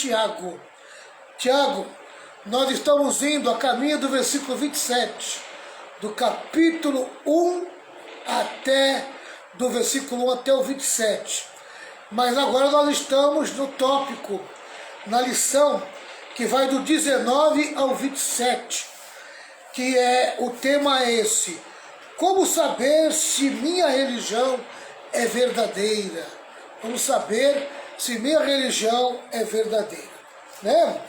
Tiago. Tiago, nós estamos indo a caminho do versículo 27, do capítulo 1 até, do versículo 1 até o 27. Mas agora nós estamos no tópico, na lição, que vai do 19 ao 27, que é, o tema é esse: como saber se minha religião é verdadeira? Como saber se minha religião é verdadeira, né?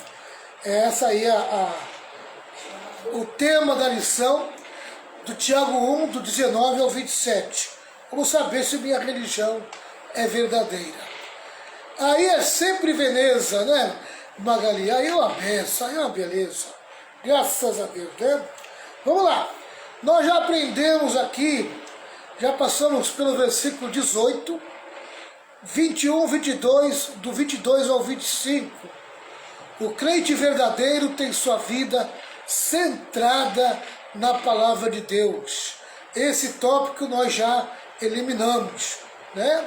Essa aí é o tema da lição do Tiago 1, do 19 ao 27. Como saber se minha religião é verdadeira? Aí é sempre Veneza, né, Magali? Aí é uma benção, aí é uma beleza. Graças a Deus, né? Vamos lá. Nós já aprendemos aqui, já passamos pelo versículo 18, 21, 22, do 22 ao 25. O crente verdadeiro tem sua vida centrada na palavra de Deus. Esse tópico nós já eliminamos, né?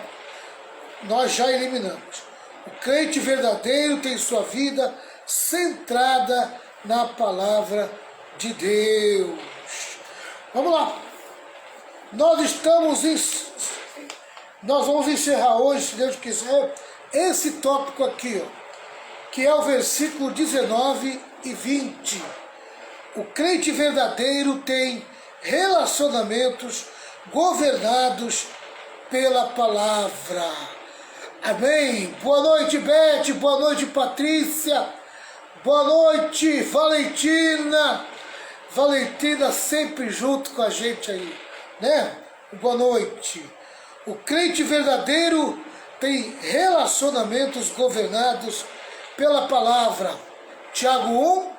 Nós já eliminamos. O crente verdadeiro tem sua vida centrada na palavra de Deus. Vamos lá. Nós vamos encerrar hoje, se Deus quiser, esse tópico aqui, ó, que é o versículo 19 e 20. O crente verdadeiro tem relacionamentos governados pela palavra. Amém? Boa noite, Beth. Boa noite, Patrícia. Boa noite, Valentina. Valentina sempre junto com a gente aí, né? Boa noite. O crente verdadeiro tem relacionamentos governados pela palavra. Tiago 1,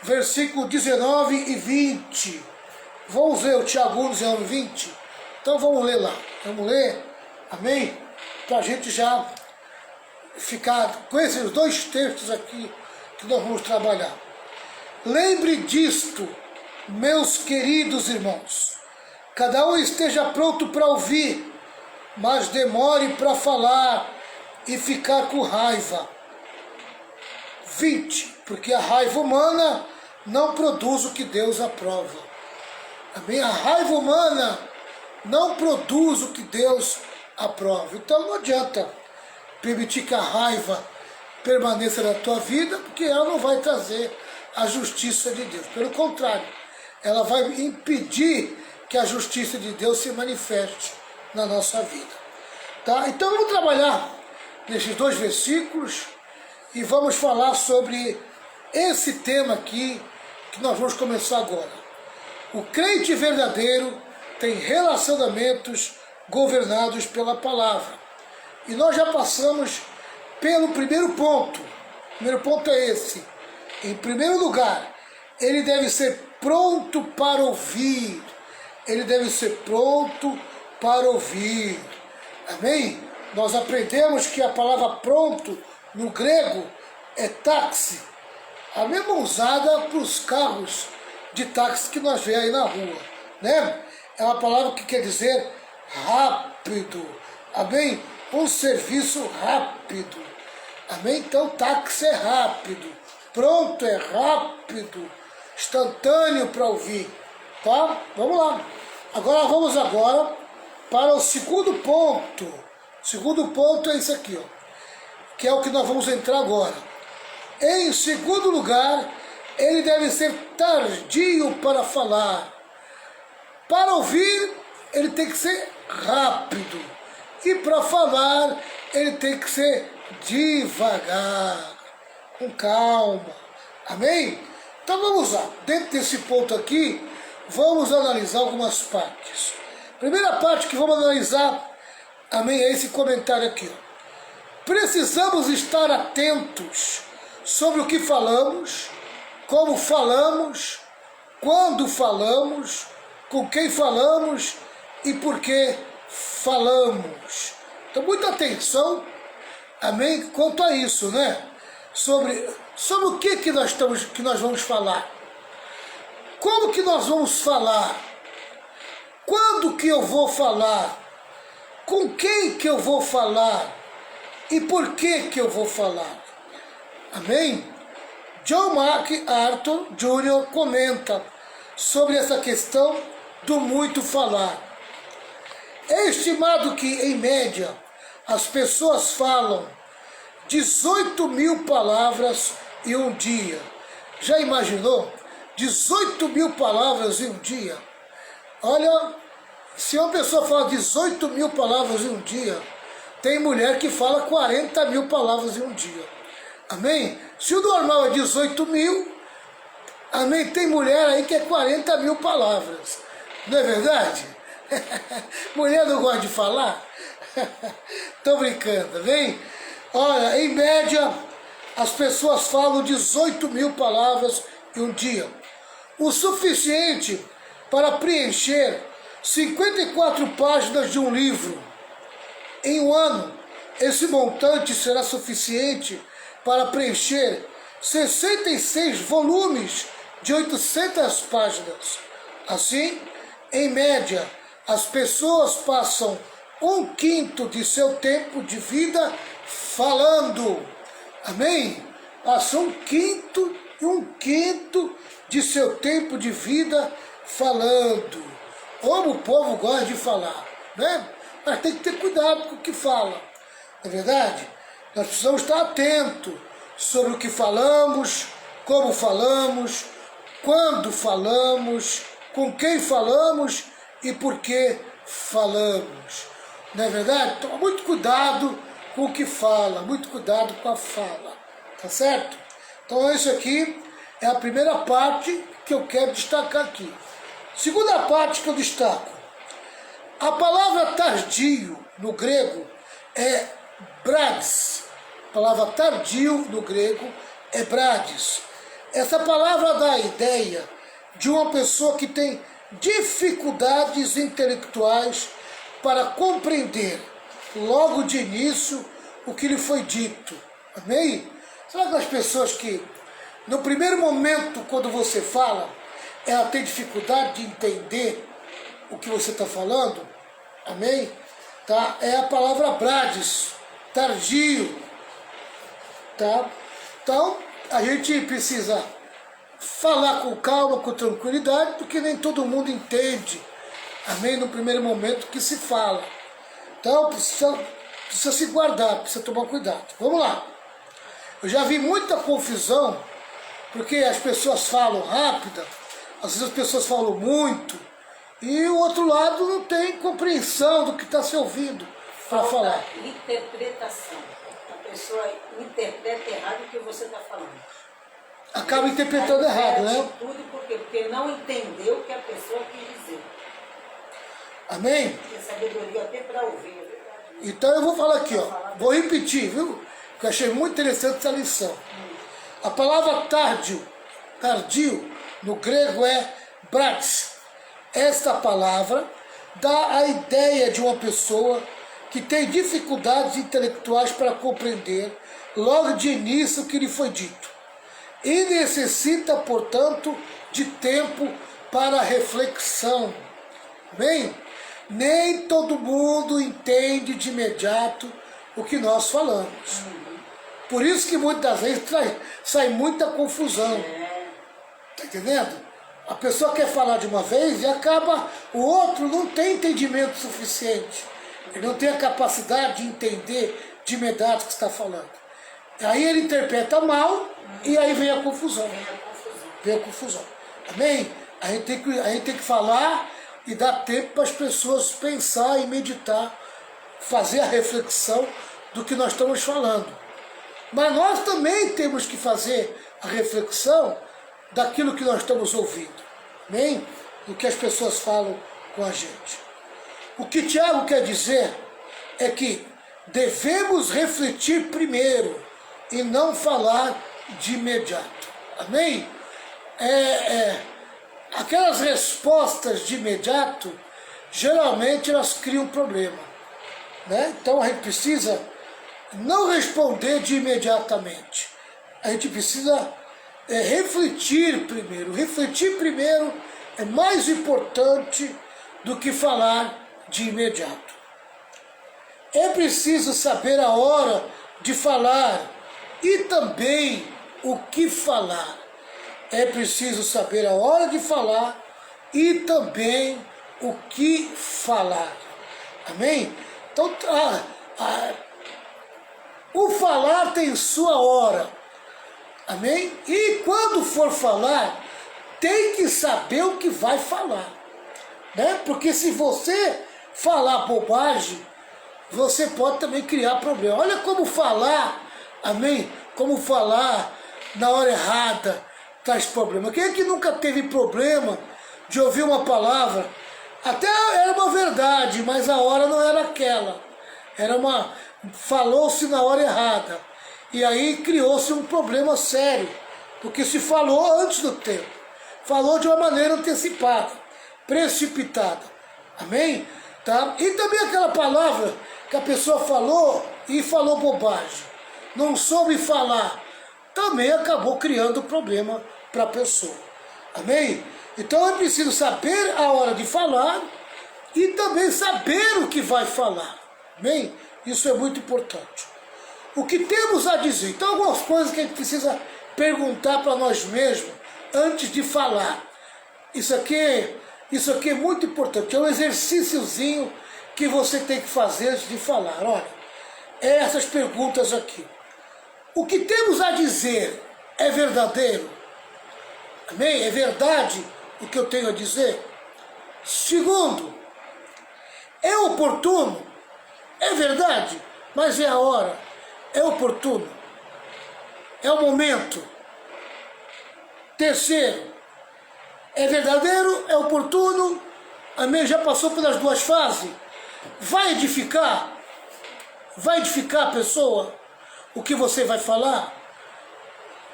versículo 19 e 20. Vamos ler o Tiago 1, 19 e 20? Então vamos ler lá. Vamos ler, amém? Para a gente já ficar com esses dois textos aqui que nós vamos trabalhar. Lembre disto, meus queridos irmãos. Cada um esteja pronto para ouvir, mas demore para falar e ficar com raiva. 20. Porque a raiva humana não produz o que Deus aprova. Amém? A raiva humana não produz o que Deus aprova. Então não adianta permitir que a raiva permaneça na tua vida, porque ela não vai trazer a justiça de Deus. Pelo contrário, ela vai impedir que a justiça de Deus se manifeste na nossa vida. Tá? Então vamos trabalhar nesses dois versículos e vamos falar sobre esse tema aqui que nós vamos começar agora. O crente verdadeiro tem relacionamentos governados pela palavra. E nós já passamos pelo primeiro ponto. O primeiro ponto é esse. Em primeiro lugar, ele deve ser pronto para ouvir. Ele deve ser pronto para ouvir. Amém? Nós aprendemos que a palavra pronto, no grego, é táxi. A mesma usada para os carros de táxi que nós vemos aí na rua, né? É uma palavra que quer dizer rápido. Amém? Um serviço rápido. Amém? Então táxi é rápido. Pronto é rápido. Instantâneo para ouvir. Tá? Vamos lá. Vamos para o segundo ponto. O segundo ponto é isso aqui, ó, que é o que nós vamos entrar agora. Em segundo lugar, ele deve ser tardio para falar. Para ouvir, ele tem que ser rápido. E para falar, ele tem que ser devagar, com calma. Amém? Então vamos lá. Dentro desse ponto aqui, vamos analisar algumas partes. Primeira parte que vamos analisar, amém, é esse comentário aqui, ó. Precisamos estar atentos sobre o que falamos, como falamos, quando falamos, com quem falamos e por que falamos. Então, muita atenção, amém, quanto a isso, né? Sobre o que nós vamos falar. Como que nós vamos falar? Quando que eu vou falar? Com quem que eu vou falar? E por que que eu vou falar? Amém? John MacArthur Jr. comenta sobre essa questão do muito falar. É estimado que, em média, as pessoas falam 18.000 palavras em um dia. Já imaginou? 18.000 palavras em um dia. Olha, se uma pessoa fala 18.000 palavras em um dia, tem mulher que fala 40.000 palavras em um dia. Amém? Se o normal é 18.000, amém? Tem mulher aí que é 40.000 palavras. Não é verdade? Mulher não gosta de falar? Tô brincando, vem? Olha, em média, as pessoas falam 18.000 palavras em um dia. O suficiente para preencher 54 páginas de um livro. Em um ano, esse montante será suficiente para preencher 66 volumes de 800 páginas. Assim, em média, as pessoas passam 1/5 de seu tempo de vida falando. Amém? Passam 1/5 de seu tempo de vida falando. Como o povo gosta de falar, né? Mas tem que ter cuidado com o que fala. Não é verdade? Nós precisamos estar atentos sobre o que falamos, como falamos, quando falamos, com quem falamos e por que falamos. Não é verdade? Toma muito cuidado com o que fala, muito cuidado com a fala. Tá certo? Então isso aqui é a primeira parte que eu quero destacar aqui. Segunda parte que eu destaco. A palavra tardio no grego é brades. A palavra tardio no grego é brades. Essa palavra dá a ideia de uma pessoa que tem dificuldades intelectuais para compreender logo de início o que lhe foi dito. Amém? Sabe aquelas pessoas que no primeiro momento, quando você fala, ela tem dificuldade de entender o que você está falando? Amém? Tá? É a palavra brades, tardio. Tá? Então, a gente precisa falar com calma, com tranquilidade, porque nem todo mundo entende, amém, no primeiro momento que se fala. Então, precisa se guardar, precisa tomar cuidado. Vamos lá. Eu já vi muita confusão, porque as pessoas falam rápida, às vezes as pessoas falam muito, e o outro lado não tem compreensão do que está se ouvindo para falar. Interpretação. A pessoa interpreta errado o que você está falando. Acaba interpretando errado, né? Tudo porque não entendeu o que a pessoa quis dizer. Amém? Tem sabedoria até para ouvir, é verdade. Então eu vou falar aqui, ó. Vou repetir, viu? Porque eu achei muito interessante essa lição. A palavra tardio, no grego é brades. Esta palavra dá a ideia de uma pessoa que tem dificuldades intelectuais para compreender logo de início o que lhe foi dito. E necessita, portanto, de tempo para reflexão. Bem, nem todo mundo entende de imediato o que nós falamos. Por isso que muitas vezes sai muita confusão. Tá entendendo? A pessoa quer falar de uma vez e acaba, o outro não tem entendimento suficiente. Ele não tem a capacidade de entender de imediato o que está falando. Aí ele interpreta mal e aí vem a confusão. Vem a confusão. Amém? A gente tem que falar e dar tempo para as pessoas pensar e meditar, fazer a reflexão do que nós estamos falando. Mas nós também temos que fazer a reflexão daquilo que nós estamos ouvindo. Amém? Do que as pessoas falam com a gente. O que Tiago quer dizer é que devemos refletir primeiro e não falar de imediato. Amém? Aquelas respostas de imediato, geralmente elas criam problema. Né? Então a gente precisa não responder de imediatamente. A gente precisa refletir primeiro. Refletir primeiro é mais importante do que falar de imediato. É preciso saber a hora de falar e também o que falar. É preciso saber a hora de falar e também o que falar. Amém? Então, o falar tem sua hora. Amém? E quando for falar, tem que saber o que vai falar. Né? Porque se você falar bobagem, você pode também criar problema. Olha como falar, amém? Como falar na hora errada traz problema. Quem é que nunca teve problema de ouvir uma palavra? Até era uma verdade, mas a hora não era aquela. Falou-se na hora errada. E aí criou-se um problema sério, porque se falou antes do tempo. Falou de uma maneira antecipada, precipitada. Amém? Tá? E também aquela palavra que a pessoa falou e falou bobagem. Não soube falar. Também acabou criando problema para a pessoa. Amém? Então é preciso saber a hora de falar e também saber o que vai falar. Amém? Isso é muito importante. O que temos a dizer? Então algumas coisas que a gente precisa perguntar para nós mesmos antes de falar. Isso aqui é muito importante. É um exercíciozinho que você tem que fazer antes de falar. Olha, essas perguntas aqui. O que temos a dizer é verdadeiro? Amém? É verdade o que eu tenho a dizer? Segundo, é oportuno? É verdade, mas é a hora. É oportuno. É o momento. Terceiro, é verdadeiro, é oportuno, amém? Já passou pelas duas fases? Vai edificar? Vai edificar a pessoa? O que você vai falar?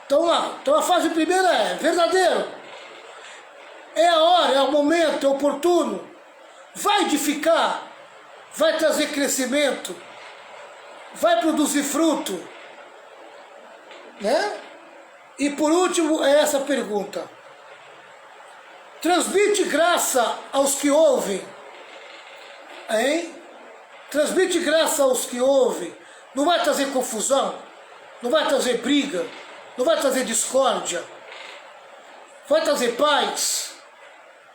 Então lá, então a fase primeira é verdadeiro. É a hora, é o momento, é oportuno. Vai edificar? Vai trazer crescimento? Vai produzir fruto? Né? E por último é essa pergunta. Transmite graça aos que ouvem. Hein? Transmite graça aos que ouvem. Não vai trazer confusão? Não vai trazer briga? Não vai trazer discórdia? Vai trazer paz?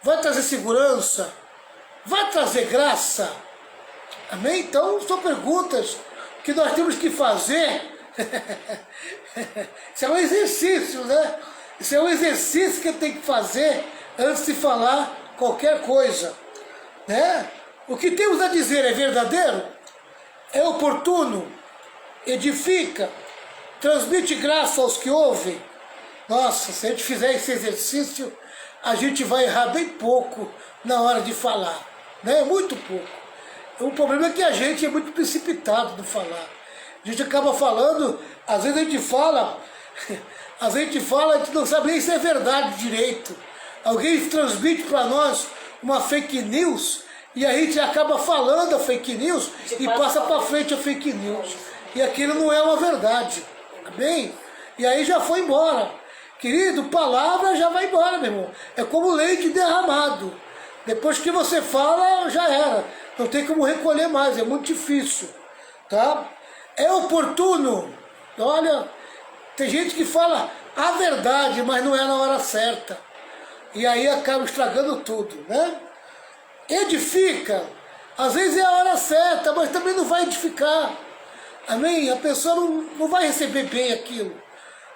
Vai trazer segurança? Vai trazer graça? Amém? Então são perguntas que nós temos que fazer. Isso é um exercício, né? Isso é um exercício que tem que fazer antes de falar qualquer coisa, né? O que temos a dizer é verdadeiro? É oportuno? Edifica? Transmite graça aos que ouvem? Nossa, se a gente fizer esse exercício, a gente vai errar bem pouco na hora de falar, né? Muito pouco. O problema é que a gente é muito precipitado no falar. A gente acaba falando, às vezes a gente fala, a gente não sabe nem se é verdade direito. Alguém transmite para nós uma fake news e a gente acaba falando a fake news e passa para frente a fake news. E aquilo não é uma verdade. Amém? E aí já foi embora. Querido, palavra já vai embora, meu irmão. É como leite derramado. Depois que você fala, já era. Não tem como recolher mais, é muito difícil. Tá? É oportuno. Olha, tem gente que fala a verdade, mas não é na hora certa. E aí acaba estragando tudo, né? Edifica. Às vezes é a hora certa, mas também não vai edificar. Amém? A pessoa não vai receber bem aquilo.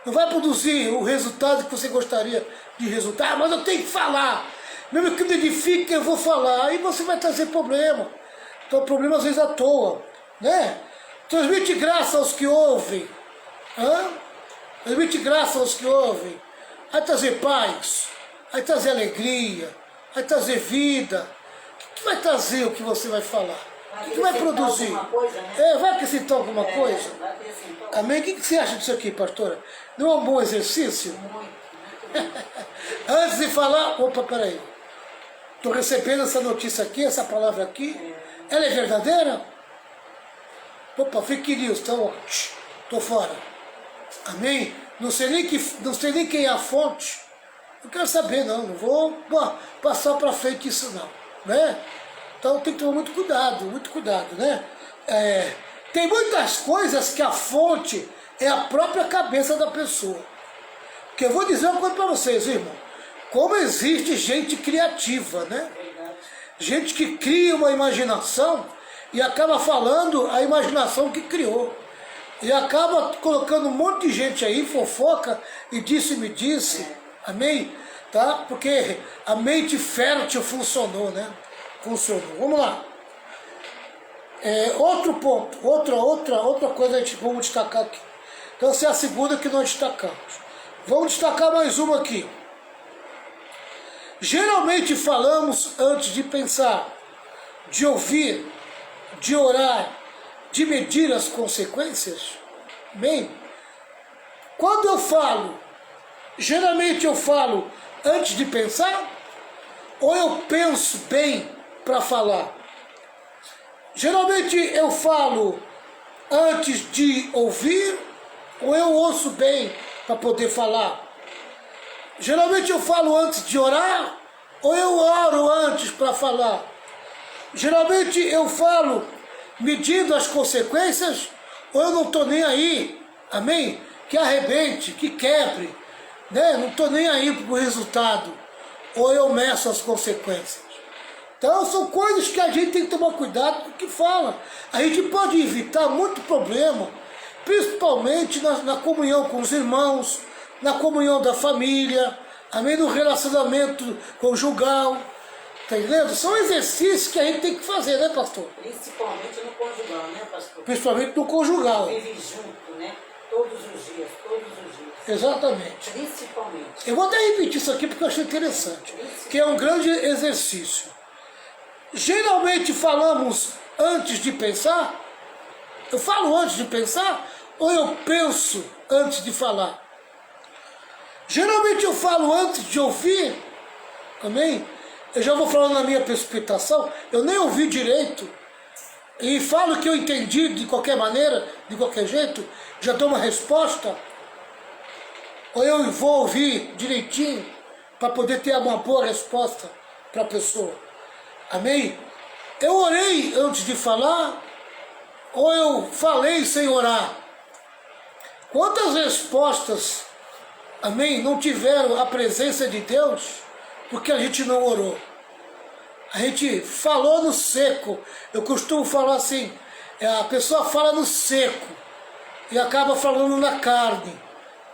Não vai produzir o resultado que você gostaria de resultar. Mas eu tenho que falar. Mesmo que me edifique, eu vou falar. Aí você vai trazer problema. Então problema às vezes à toa, né? Transmite graça aos que ouvem. Transmite graça aos que ouvem. Vai trazer paz. Vai trazer alegria. Vai trazer vida. O que vai trazer o que você vai falar? O que vai produzir? Coisa, né? Vai acrescentar alguma coisa? Vai acrescentar. Amém? O que você acha disso aqui, pastora? Não é um bom exercício? Muito. Antes de falar... Opa, peraí. Estou recebendo essa notícia aqui, essa palavra aqui. Ela é verdadeira? Opa, fake news, então, estou fora. Amém? Não sei nem quem é a fonte. Não quero saber, não. Não vou passar para frente isso, não. Né? Então tem que tomar muito cuidado, né? Tem muitas coisas que a fonte é a própria cabeça da pessoa. Porque eu vou dizer uma coisa para vocês, irmão. Como existe gente criativa, né? Gente que cria uma imaginação e acaba falando a imaginação que criou. E acaba colocando um monte de gente aí, fofoca, e disse-me disse. Amém? Tá? Porque a mente fértil funcionou, né? Funcionou. Vamos lá. Outro ponto, outra coisa a gente vamos destacar aqui. Então essa é a segunda que nós destacamos. Vamos destacar mais uma aqui. Geralmente falamos antes de pensar, de ouvir, de orar, de medir as consequências. Bem, quando eu falo, geralmente eu falo antes de pensar, ou eu penso bem para falar? Geralmente eu falo antes de ouvir, ou eu ouço bem para poder falar? Geralmente eu falo antes de orar, ou eu oro antes para falar? Geralmente eu falo medindo as consequências, ou eu não estou nem aí, amém? Que arrebente, que quebre, né? Não estou nem aí para o resultado, ou eu meço as consequências. Então são coisas que a gente tem que tomar cuidado com o que fala. A gente pode evitar muito problema, principalmente na comunhão com os irmãos, na comunhão da família, amém? No relacionamento conjugal, tá entendendo? São exercícios que a gente tem que fazer, né, pastor? Principalmente no conjugal, né, pastor? Principalmente no conjugal. Vive junto, né? Todos os dias, todos os dias. Exatamente. Principalmente. Eu vou até repetir isso aqui porque eu achei interessante, que é um grande exercício. Geralmente falamos antes de pensar? Eu falo antes de pensar ou eu penso antes de falar? Geralmente eu falo antes de ouvir, amém? Eu já vou falando na minha precipitação, eu nem ouvi direito e falo que eu entendi de qualquer maneira, de qualquer jeito, já dou uma resposta, ou eu vou ouvir direitinho para poder ter uma boa resposta para a pessoa, amém? Eu orei antes de falar, ou eu falei sem orar? Quantas respostas, amém, não tiveram a presença de Deus porque a gente não orou? A gente falou no seco. Eu costumo falar assim, a pessoa fala no seco e acaba falando na carne,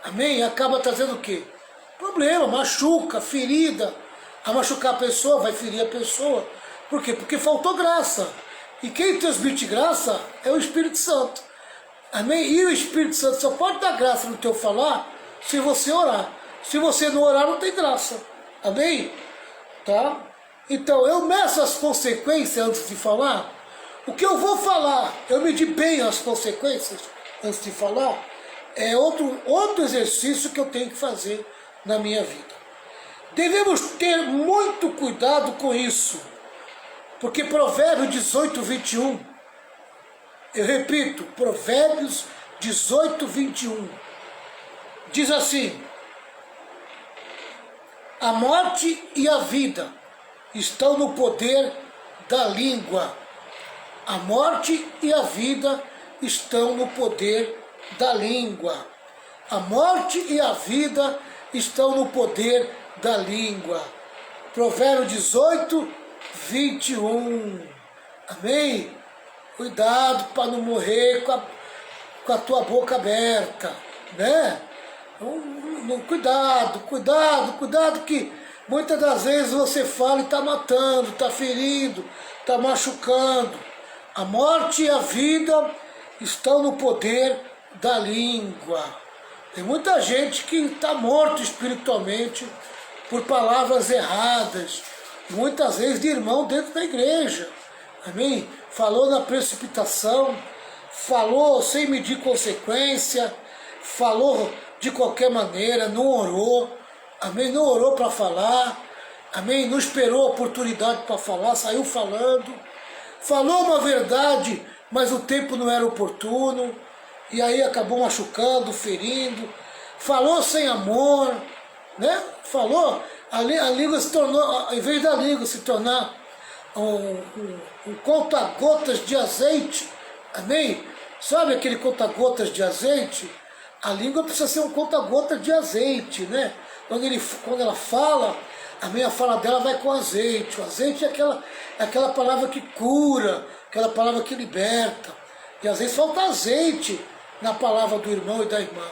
amém? E acaba trazendo o quê? Problema, machuca, ferida. A machucar a pessoa, vai ferir a pessoa. Por quê? Porque faltou graça. E quem transmite graça é o Espírito Santo. Amém? E o Espírito Santo só pode dar graça no teu falar se você orar. Se você não orar, não tem graça. Amém? Tá? Então, eu meço as consequências antes de falar. O que eu vou falar, eu medir bem as consequências antes de falar, é outro exercício que eu tenho que fazer na minha vida. Devemos ter muito cuidado com isso. Porque Provérbios 18, 21, eu repito, Provérbios 18, 21, diz assim: a morte e a vida estão no poder da língua. A morte e a vida estão no poder da língua. A morte e a vida estão no poder da língua. Provérbios 18, 21. Amém? Cuidado para não morrer com a tua boca aberta, né? Cuidado que muitas das vezes você fala e está matando, está ferindo, está machucando. A morte e a vida estão no poder da língua. Tem muita gente que está morto espiritualmente por palavras erradas, muitas vezes de irmão dentro da igreja, amém? Falou na precipitação, falou sem medir consequência, falou de qualquer maneira, não orou, amém? Não orou para falar, amém? Não esperou a oportunidade para falar, saiu falando, falou uma verdade, mas o tempo não era oportuno, e aí acabou machucando, ferindo, falou sem amor, né? Falou, a língua se tornou, em vez da língua se tornar um conta-gotas de azeite, amém? Sabe aquele conta-gotas de azeite? A língua precisa ser um conta-gota de azeite, né? Quando ela fala, a minha fala dela vai com azeite. O azeite é aquela palavra que cura, aquela palavra que liberta. E às vezes falta azeite na palavra do irmão e da irmã.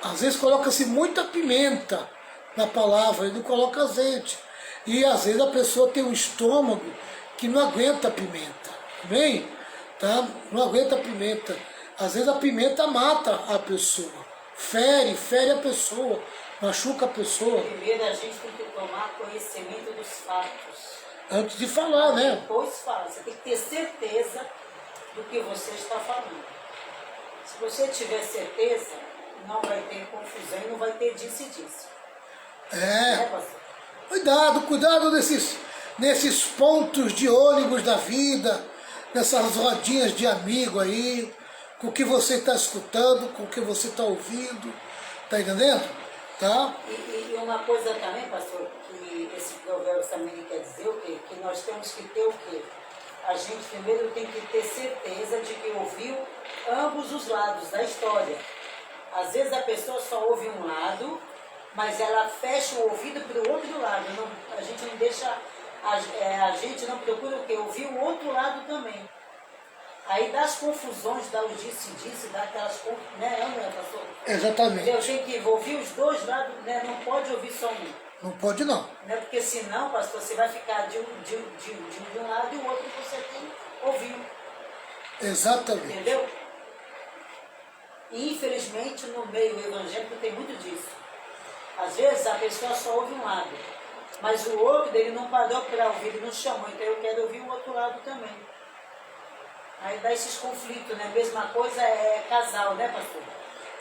Às vezes coloca-se muita pimenta na palavra e não coloca azeite. E às vezes a pessoa tem um estômago que não aguenta a pimenta. Amém? Tá? Não aguenta a pimenta. Às vezes a pimenta mata a pessoa. Fere a pessoa, machuca a pessoa. Primeiro a gente tem que tomar conhecimento dos fatos. Antes de falar, né? Depois fala. Você tem que ter certeza do que você está falando. Se você tiver certeza, não vai ter confusão e não vai ter disse-disse. É. Cuidado nesses pontos de ônibus da vida, nessas rodinhas de amigo aí, com o que você está escutando, com o que você está ouvindo, tá entendendo? Tá? E uma coisa também, pastor, que esse provérbio também quer dizer o quê? Que nós temos que ter o quê? A gente primeiro tem que ter certeza de que ouviu ambos os lados da história. Às vezes a pessoa só ouve um lado, mas ela fecha o ouvido para o outro lado. A gente não deixa, a gente não procura o quê? Ouvir o outro lado também. Aí dá as confusões, dá o disse-disse, dá aquelas confusões, né, pastor? Exatamente. Eu tenho que ouvir os dois lados, né? Não pode ouvir só um. Não pode não. Né? Porque senão, pastor, você vai ficar de um lado e o outro você tem ouviu. Exatamente. Entendeu? E infelizmente no meio evangélico tem muito disso. Às vezes a pessoa só ouve um lado, mas o outro dele não parou para ouvir, ele não chamou, então eu quero ouvir o outro lado também. Aí dá esses conflitos, né? Mesma coisa é casal, né, pastor?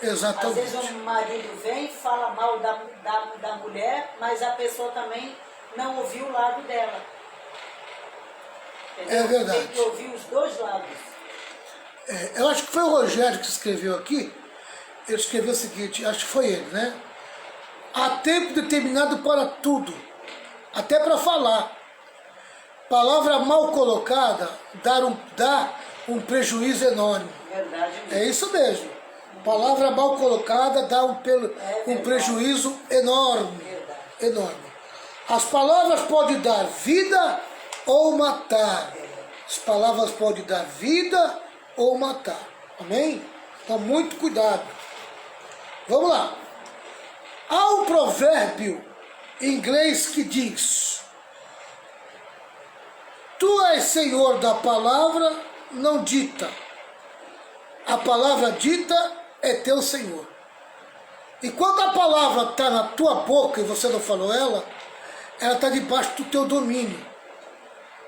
Exatamente. Às vezes o marido vem, fala mal da mulher, mas a pessoa também não ouviu o lado dela. Entendeu? É verdade. Tem que ouvir os dois lados. Eu acho que foi o Rogério que escreveu aqui. Ele escreveu o seguinte, acho que foi ele, né? Há tempo determinado para tudo, até para falar. Palavra mal colocada dá um prejuízo enorme. Verdade mesmo. É isso mesmo. Palavra mal colocada dá um prejuízo enorme. Verdade. Enorme. As palavras podem dar vida ou matar. As palavras podem dar vida ou matar. Amém? Então, muito cuidado. Vamos lá. Há um provérbio em inglês que diz: Tu és senhor da palavra, não dita. A palavra dita é teu senhor. E quando a palavra está na tua boca e você não falou ela está debaixo do teu domínio.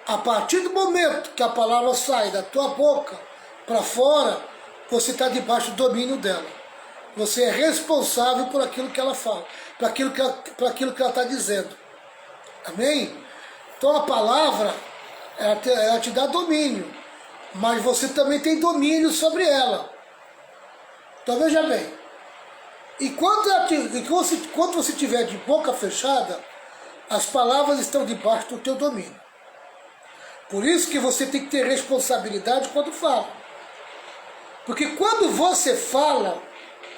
A partir do momento que a palavra sai da tua boca para fora, você está debaixo do domínio dela. Você é responsável por aquilo que ela fala, por aquilo que ela está dizendo. Amém? Então a palavra, ela te dá domínio, mas você também tem domínio sobre ela. Então veja bem, quando você estiver de boca fechada, as palavras estão debaixo do teu domínio. Por isso que você tem que ter responsabilidade quando fala. Porque quando você fala,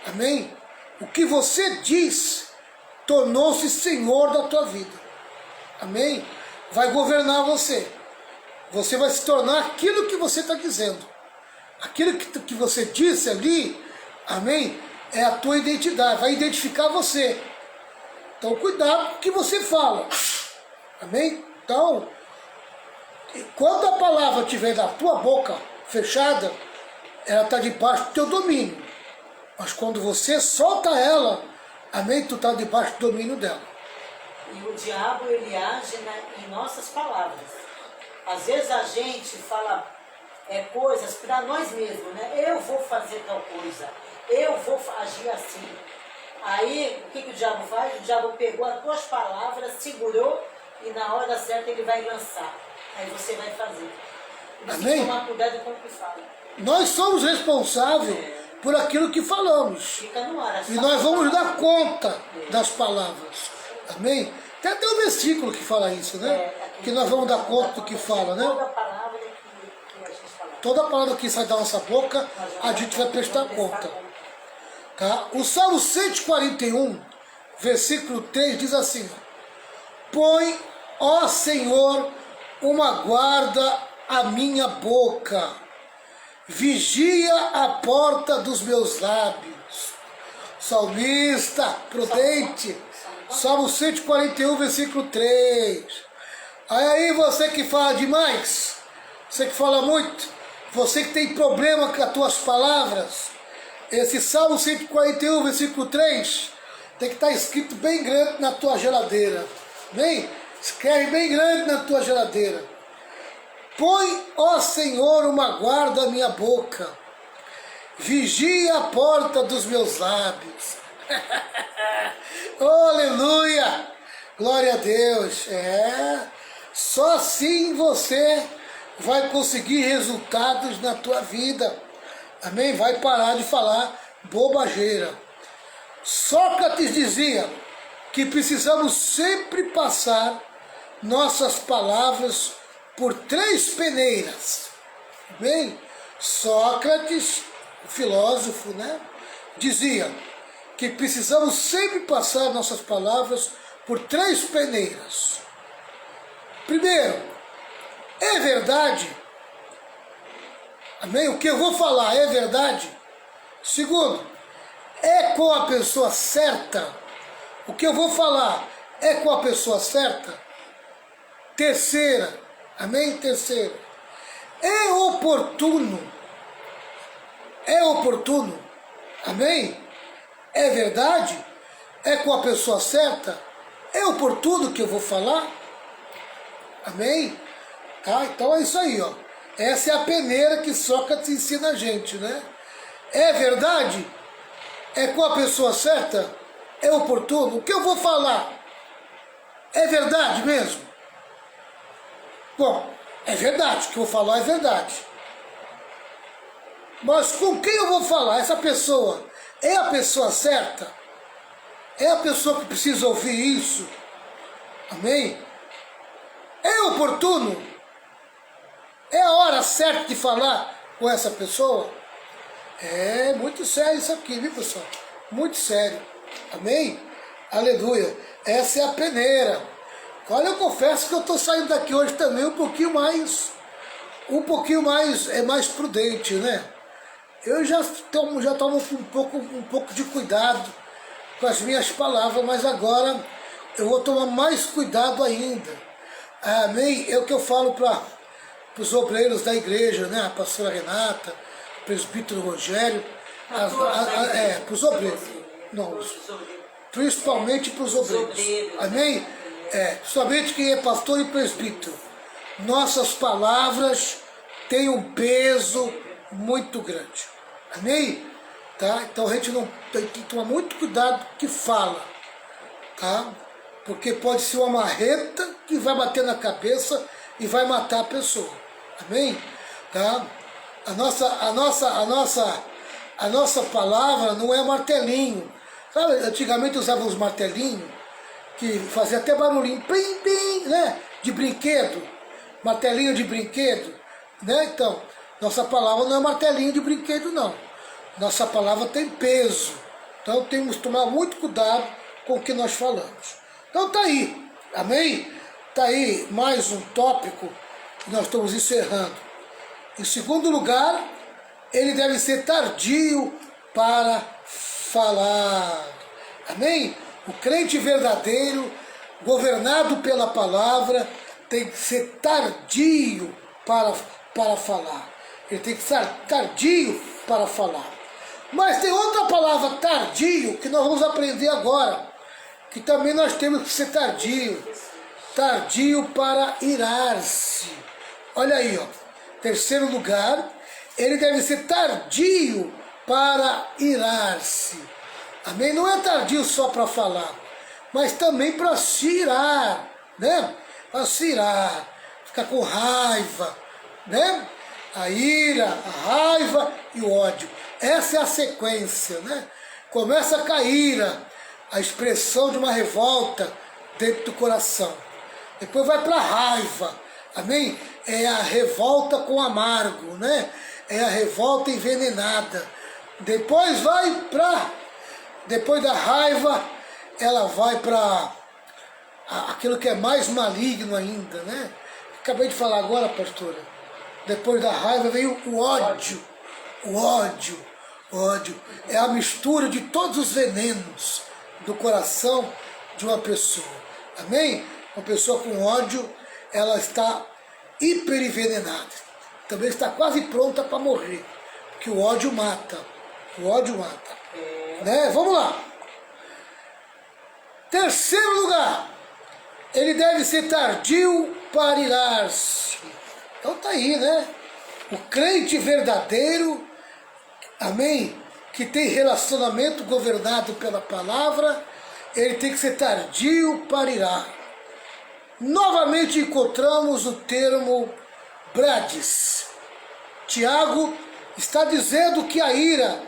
amém? O que você diz tornou-se senhor da tua vida. Amém? Vai governar você. Você vai se tornar aquilo que você está dizendo. Aquilo que você disse ali, amém? É a tua identidade, vai identificar você. Então cuidado com o que você fala. Amém? Então, quando a palavra estiver na tua boca fechada, ela está debaixo do teu domínio. Mas quando você solta ela, amém? Tu está debaixo do domínio dela. E o diabo, ele age em nossas palavras. Às vezes a gente fala coisas para nós mesmos, né? Eu vou fazer tal coisa, eu vou agir assim. Aí, o que o diabo faz? O diabo pegou as tuas palavras, segurou e na hora certa ele vai lançar. Aí você vai fazer. Você tem que tomar cuidado com o que fala. Nós somos responsáveis por aquilo que falamos. Fica no ar. E nós vamos dar conta das palavras. Amém? Tem até um versículo que fala isso, né? Que nós vamos dar conta do que fala, né? Toda palavra que a gente fala. Toda palavra que sai da nossa boca, a gente vai prestar conta. Tá? O Salmo 141, versículo 3 diz assim: põe, ó Senhor, uma guarda à minha boca, vigia a porta dos meus lábios. Salmista, prudente, Salmo 141, versículo 3. Aí você que fala demais, você que fala muito, você que tem problema com as tuas palavras, esse Salmo 141, versículo 3, tem que estar escrito bem grande na tua geladeira. Amém? Escreve bem grande na tua geladeira. Põe, ó Senhor, uma guarda à minha boca, vigia a porta dos meus lábios. Oh, aleluia! Glória a Deus! Só assim você vai conseguir resultados na tua vida. Amém? Vai parar de falar bobageira. Sócrates dizia que precisamos sempre passar nossas palavras por 3 peneiras. Bem, Sócrates, o filósofo, né, dizia que precisamos sempre passar nossas palavras por 3 peneiras. Primeiro, é verdade? Amém? O que eu vou falar é verdade? Segundo, é com a pessoa certa? O que eu vou falar é com a pessoa certa? Terceira, amém? Terceira, é oportuno? É oportuno? Amém? É verdade? É com a pessoa certa? É oportuno que eu vou falar? Amém? Tá? Então é isso aí, ó. Essa é a peneira que Sócrates ensina a gente, né? É verdade? É com a pessoa certa? É oportuno? O que eu vou falar é verdade mesmo? Bom, é verdade, o que eu vou falar é verdade. Mas com quem eu vou falar? Essa pessoa é a pessoa certa? É a pessoa que precisa ouvir isso? Amém? É oportuno? É a hora certa de falar com essa pessoa? É muito sério isso aqui, viu, pessoal? Muito sério. Amém? Aleluia. Essa é a peneira. Olha, eu confesso que eu estou saindo daqui hoje também um pouquinho mais mais prudente, né? Eu já tomo um pouco de cuidado com as minhas palavras, mas agora eu vou tomar mais cuidado ainda. Amém? É o que eu falo para os obreiros da igreja, né? A pastora Renata, o presbítero Rogério, para os obreiros. Não, principalmente para os obreiros. Amém? Somente quem é pastor e presbítero. Nossas palavras têm um peso muito grande. Amém? Tá? Então a gente tem que tomar muito cuidado com o que fala. Tá? Porque pode ser uma marreta que vai bater na cabeça e vai matar a pessoa. Amém? Tá? A nossa palavra não é martelinho. Sabe, antigamente usavam os martelinhos que fazia até barulhinho, pim, pim, né? De brinquedo, martelinho de brinquedo, né? Então, nossa palavra não é martelinho de brinquedo, não. Nossa palavra tem peso. Então temos que tomar muito cuidado com o que nós falamos. Então tá aí, amém? Tá aí mais um tópico que nós estamos encerrando. Em segundo lugar, ele deve ser tardio para falar. Amém? O crente verdadeiro, governado pela palavra, tem que ser tardio para falar. Ele tem que ser tardio para falar. Mas tem outra palavra, tardio, que nós vamos aprender agora, que também nós temos que ser tardio. Tardio para irar-se. Olha aí, ó. Terceiro lugar, ele deve ser tardio para irar-se. Amém? Não é tardio só para falar, mas também para se irar, né? Para se irar, ficar com raiva, né? A ira, a raiva e o ódio. Essa é a sequência, né? Começa com a ira, a expressão de uma revolta dentro do coração. Depois vai para a raiva, amém? É a revolta com amargo, né? É a revolta envenenada. Depois vai para Depois da raiva, ela vai para aquilo que é mais maligno ainda, né? Acabei de falar agora, pastora. Depois da raiva veio o ódio. O ódio. O ódio é a mistura de todos os venenos do coração de uma pessoa. Amém? Uma pessoa com ódio, ela está hiperenvenenada. Também está quase pronta para morrer. Porque o ódio mata. O ódio mata. Né? Vamos lá. Terceiro lugar. Ele deve ser tardio para irar-se. Então tá aí, né? O crente verdadeiro, amém? Que tem relacionamento governado pela palavra, ele tem que ser tardio para irar. Novamente encontramos o termo brades. Tiago está dizendo que a ira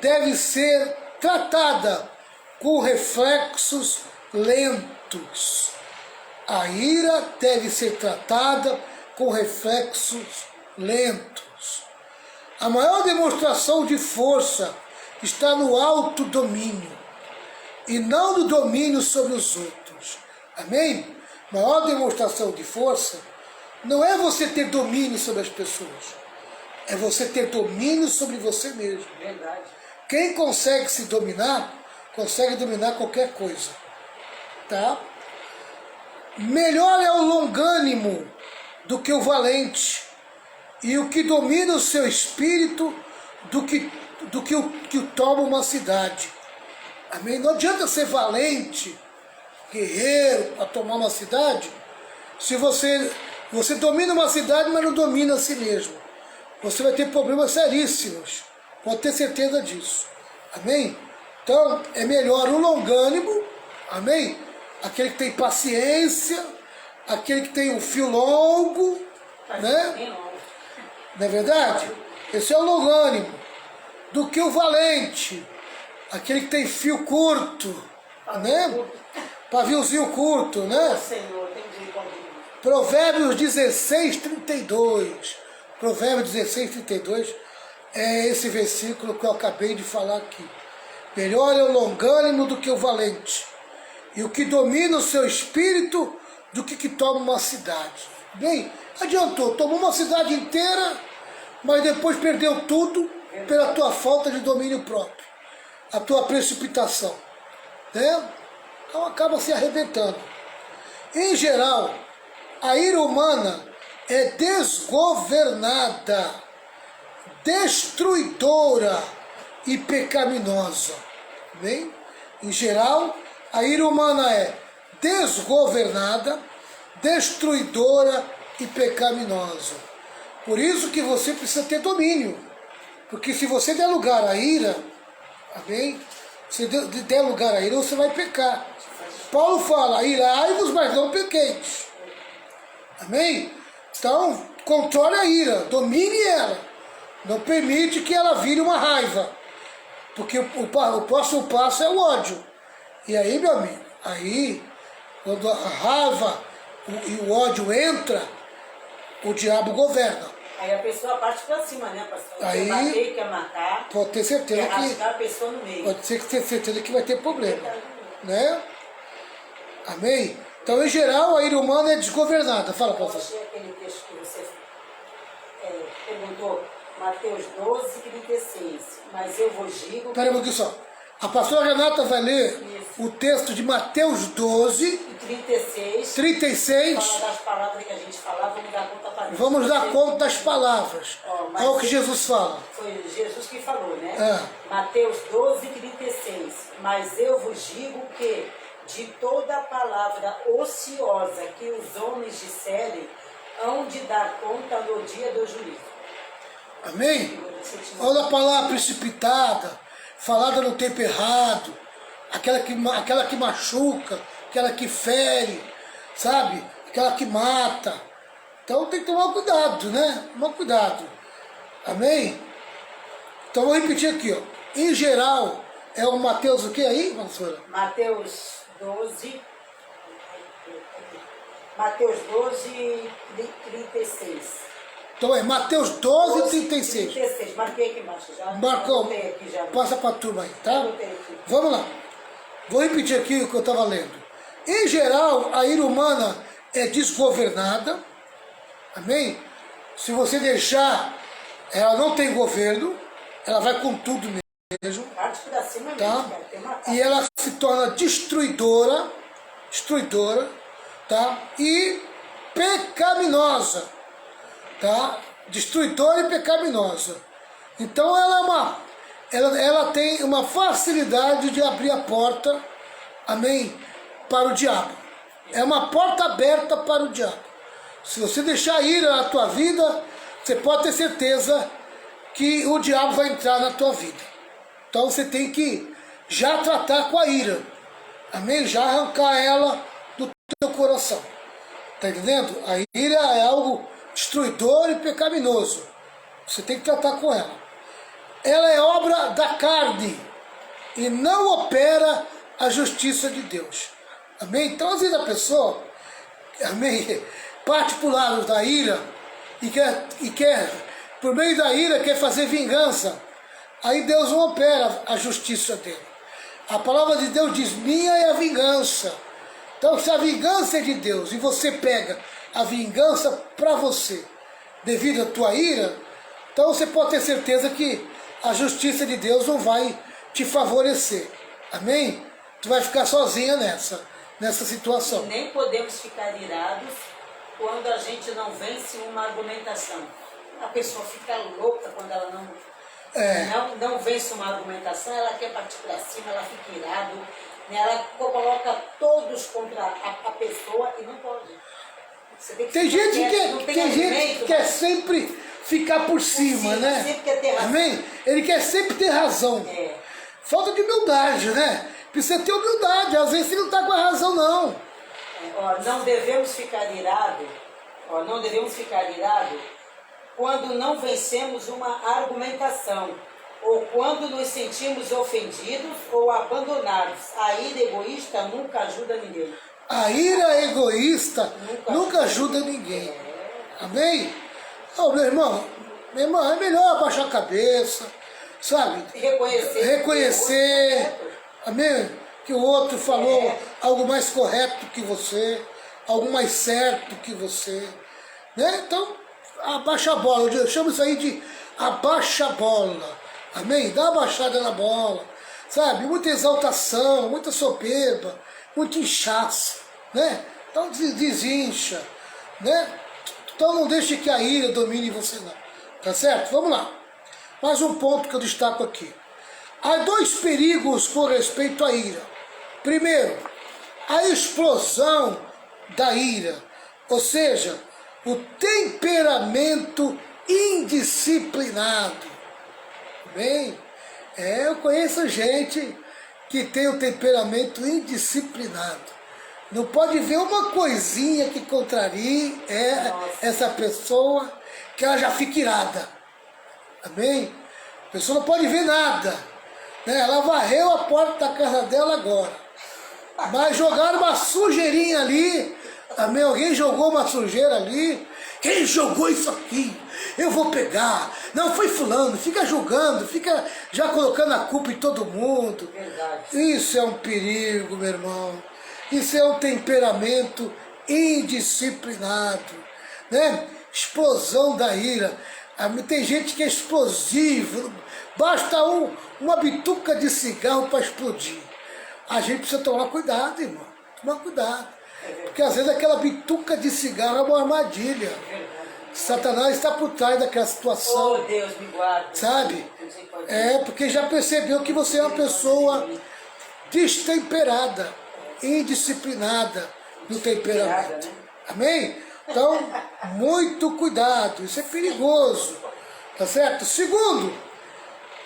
deve ser tratada com reflexos lentos. A ira deve ser tratada com reflexos lentos. A maior demonstração de força está no autodomínio e não no domínio sobre os outros. Amém? A maior demonstração de força não é você ter domínio sobre as pessoas, é você ter domínio sobre você mesmo. Verdade. Quem consegue se dominar, consegue dominar qualquer coisa. Tá? Melhor é o longânimo do que o valente, e o que domina o seu espírito do que o toma uma cidade. Amém? Não adianta ser valente, guerreiro, para tomar uma cidade, se você domina uma cidade, mas não domina a si mesmo. Você vai ter problemas seríssimos, pode ter certeza disso. Amém? Então, é melhor o longânimo, amém? Aquele que tem paciência, aquele que tem um fio longo, né? Não é verdade? Esse é o longânimo. Do que o valente, aquele que tem fio curto, né? Paviozinho curto, né? Senhor, entendi comigo. Provérbios 16, 32. Provérbios 16, 32 é esse versículo que eu acabei de falar aqui. Melhor é o longânimo do que o valente, e o que domina o seu espírito do que toma uma cidade. Bem, adiantou, tomou uma cidade inteira, mas depois perdeu tudo pela tua falta de domínio próprio, a tua precipitação, né? Então acaba se arrebentando. Em geral, a ira humana é desgovernada, destruidora e pecaminosa. Bem? Em geral, a ira humana é desgovernada, destruidora e pecaminosa. Por isso que você precisa ter domínio. Porque se você der lugar à ira, amém? Se der lugar à ira, você vai pecar. Paulo fala, irai-vos, mas não pequeis. Amém? Então, controle a ira, domine ela. Não permite que ela vire uma raiva. Porque o próximo passo é o ódio. E aí, meu amigo, aí, quando a raiva e o ódio entra, o diabo governa. Aí a pessoa parte pra cima, né, pastor? Aí, quer bater, quer matar, pode ter certeza quer que rasgar a pessoa no meio. pode ter certeza que vai ter problema, né? Amém? Então, em geral, a ira humana é desgovernada. Fala, Eu pastor. achei aquele texto que você perguntou, Mateus 12, 36. Mas eu vos digo... Espera um pouquinho só. A pastora Renata vai ler o texto de Mateus 12, E 36. 36. Fala das palavras que a gente falava, vamos dar conta para Vamos dar conta das palavras. Olha o que Jesus fala. Foi Jesus que falou, né? É. Mateus 12, 36. Mas eu vos digo que de toda palavra ociosa que os homens disserem, hão de dar conta no dia do juízo. Amém? Olha a palavra precipitada, falada no tempo errado, aquela que machuca, aquela que fere, sabe? Aquela que mata. Então tem que tomar cuidado, né? Tomar cuidado. Amém? Então vou repetir aqui, ó. Em geral, é o Mateus o que aí, pastora? Mateus 12, 36. Então é Mateus 12, 36. 36, marquei aqui embaixo já. Marcou. Anotei aqui já. Passa para a turma aí, tá? Anotei aqui. Vamos lá. Vou repetir aqui o que eu estava lendo. Em geral, a ira humana é desgovernada. Amém? Se você deixar, ela não tem governo, ela vai com tudo mesmo. Parte pra cima Tá? mesmo, cara. Tem uma E ela se torna destruidora, tá? E pecaminosa, tá? Destruidora e pecaminosa. Então ela tem uma facilidade de abrir a porta, amém, para o diabo. É uma porta aberta para o diabo. Se você deixar a ira na tua vida, você pode ter certeza que o diabo vai entrar na tua vida. Então você tem que já tratar com a ira, amém? Já arrancar ela do teu coração. Tá entendendo? A ira é algo destruidor e pecaminoso. Você tem que tratar com ela. Ela é obra da carne e não opera a justiça de Deus. Amém? Então, às vezes a pessoa, amém, parte para o lado da ira e quer, por meio da ira, quer fazer vingança. Aí Deus não opera a justiça dele. A palavra de Deus diz, minha é a vingança. Então, se a vingança é de Deus e você pega a vingança para você, devido à tua ira, então você pode ter certeza que a justiça de Deus não vai te favorecer. Amém? Tu vai ficar sozinha nessa situação. E nem podemos ficar irados quando a gente não vence uma argumentação. A pessoa fica louca quando ela não vence uma argumentação, ela quer partir para cima, ela fica irado, né? Ela coloca todos contra a pessoa e não pode. Você Tem gente que quer sempre ficar por cima, né? Sempre quer ter razão. Amém? Ele quer sempre ter razão. É. Falta de humildade, né? Precisa ter humildade, às vezes você não está com a razão, não. Não devemos ficar irados, quando não vencemos uma argumentação, ou quando nos sentimos ofendidos ou abandonados. A ira egoísta nunca ajuda ninguém. A ira egoísta nunca ajuda ninguém. Amém? Oh, meu irmão, é melhor abaixar a cabeça, sabe? Reconhecer, amém? Que o outro falou algo mais correto que você, algo mais certo que você, né? Então, abaixa a bola, eu chamo isso aí de abaixa a bola, amém? Dá uma abaixada na bola, sabe? Muita exaltação, muita soberba, muito inchaço, né? Então desincha, né? Então não deixe que a ira domine você não, tá certo? Vamos lá. Mais um ponto que eu destaco aqui. Há dois perigos com respeito à ira. Primeiro, a explosão da ira, ou seja, o temperamento indisciplinado. Bem, eu conheço gente que tem o temperamento indisciplinado. Não pode ver uma coisinha que contrarie essa pessoa, que ela já fica irada. Amém? A pessoa não pode ver nada. Né? Ela varreu a porta da casa dela agora. Mas jogaram uma sujeirinha ali. Amém? Alguém jogou uma sujeira ali. Quem jogou isso aqui? Eu vou pegar. Não, foi fulano. Fica julgando, fica já colocando a culpa em todo mundo. Verdade. Isso é um perigo, meu irmão. Isso é um temperamento indisciplinado, né? Explosão da ira. Tem gente que é explosivo, basta uma bituca de cigarro para explodir. A gente precisa tomar cuidado, irmão. Tomar cuidado. Porque às vezes aquela bituca de cigarro é uma armadilha. Satanás está por trás daquela situação. Oh, Deus, me guarde. Sabe? Porque já percebeu que você é uma pessoa destemperada, indisciplinada no temperamento. Amém? Então, muito cuidado, isso é perigoso, tá certo? Segundo,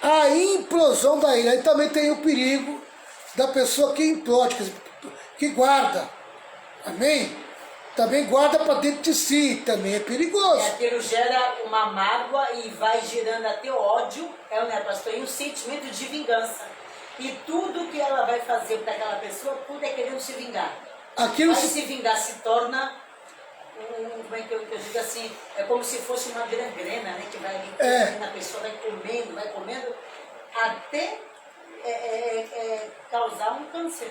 a implosão da ira. Aí também tem o perigo da pessoa que implode, que guarda, amém? Também guarda para dentro de si, também é perigoso. Aquilo gera uma mágoa e vai gerando até ódio, né, pastor? E um sentimento de vingança. E tudo que ela vai fazer para aquela pessoa, tudo é querendo se vingar. Aquilo se vingar se torna como é que eu digo assim, é como se fosse uma gangrena, né? Que vai ali, na pessoa vai comendo, até causar um câncer.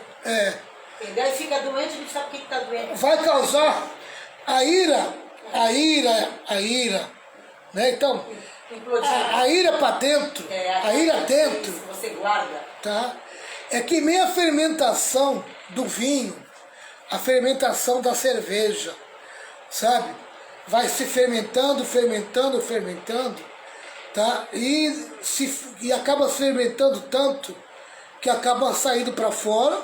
Entendeu? Aí fica doente, não sabe o que está doente. Vai causar a ira, né? Então, a ira para dentro, a ira dentro, você guarda. Tá? É que nem a fermentação do vinho, a fermentação da cerveja, sabe? Vai se fermentando, tá? E acaba fermentando tanto que acaba saindo para fora,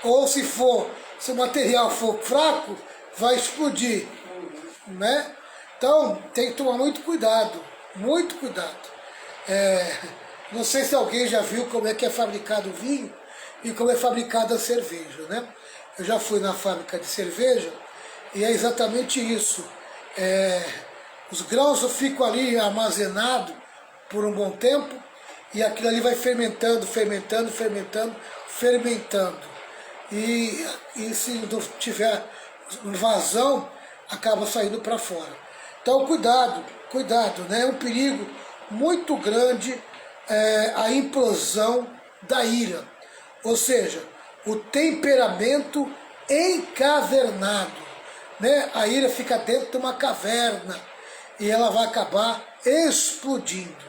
ou se o material for fraco, vai explodir, né? Então tem que tomar muito cuidado, muito cuidado. Não sei se alguém já viu como é que é fabricado o vinho e como é fabricada a cerveja, né? Eu já fui na fábrica de cerveja e é exatamente isso. Os grãos ficam ali armazenados por um bom tempo e aquilo ali vai fermentando. E se não tiver vazão, acaba saindo para fora. Então cuidado, né? É um perigo muito grande a implosão da ira, ou seja, o temperamento encavernado, né? A ira fica dentro de uma caverna e ela vai acabar explodindo,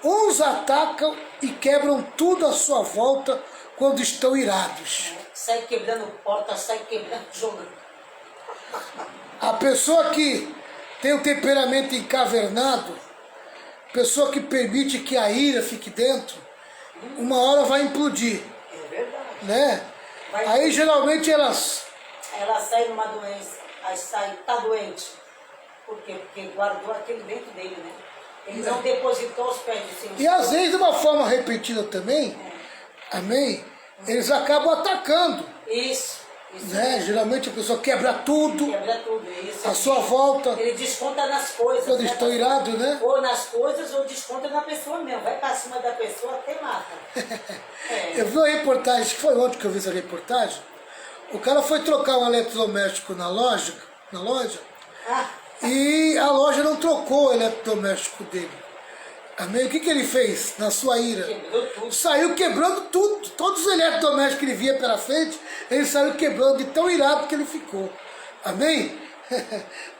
Uns atacam e quebram tudo à sua volta quando estão irados. Sai quebrando porta, sai quebrando jogo. A pessoa que tem o temperamento encavernado, pessoa que permite que a ira fique dentro, uma hora vai implodir. É verdade. Né? Aí geralmente ela sai numa doença, aí tá doente. Por quê? Porque guardou aquele dentro dele, né? Ele não depositou os pés de Senhor. E às vezes de uma forma repetida também, amém? Eles acabam atacando. Isso. Né? Geralmente a pessoa quebra tudo. Isso. À sua volta. Ele desconta nas coisas. Quando estão irados, né? Ou nas coisas, ou desconta na pessoa mesmo. Vai pra cima da pessoa até mata. Eu vi uma reportagem, que foi ontem que eu vi essa reportagem. O cara foi trocar um eletrodoméstico na loja, e a loja não trocou o eletrodoméstico dele. Amém? O que ele fez na sua ira? Quebrou tudo. Saiu quebrando tudo. Todos os eletrodomésticos que ele via pela frente, ele saiu quebrando de tão irado que ele ficou. Amém?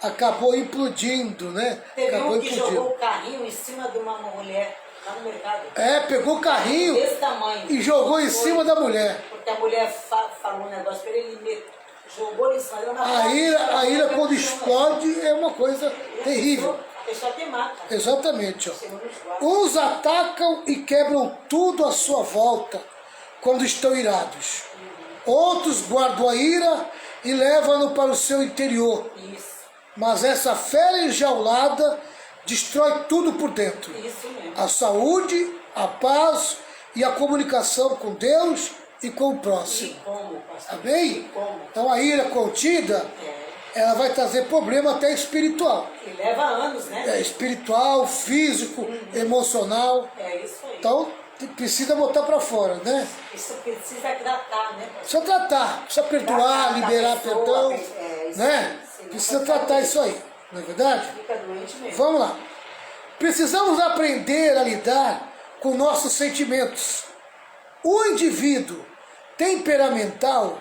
Acabou implodindo, né? Teve um que jogou o carrinho em cima de uma mulher lá no mercado. Pegou o carrinho desse tamanho, e jogou em cima da mulher. Porque a mulher falou um negócio para ele jogou em cima dela. A ira quando explode é uma coisa terrível. A pessoa te mata. Exatamente. Ó. Uns atacam e quebram tudo à sua volta quando estão irados. Outros guardam a ira e levam-no para o seu interior. Isso. Mas essa fera enjaulada destrói tudo por dentro. Isso mesmo. A saúde, a paz e a comunicação com Deus e com o próximo. E como, pastor? Amém? E como? Então a ira contida, ela vai trazer problema até espiritual. E leva anos, né? Espiritual, físico, emocional. É isso aí. Então precisa botar para fora, né? Isso precisa tratar, né? Precisa tratar, precisa perdoar, liberar perdão, né? Precisa tratar isso aí, não é verdade? Fica doente mesmo. Vamos lá. Precisamos aprender a lidar com nossos sentimentos. O indivíduo temperamental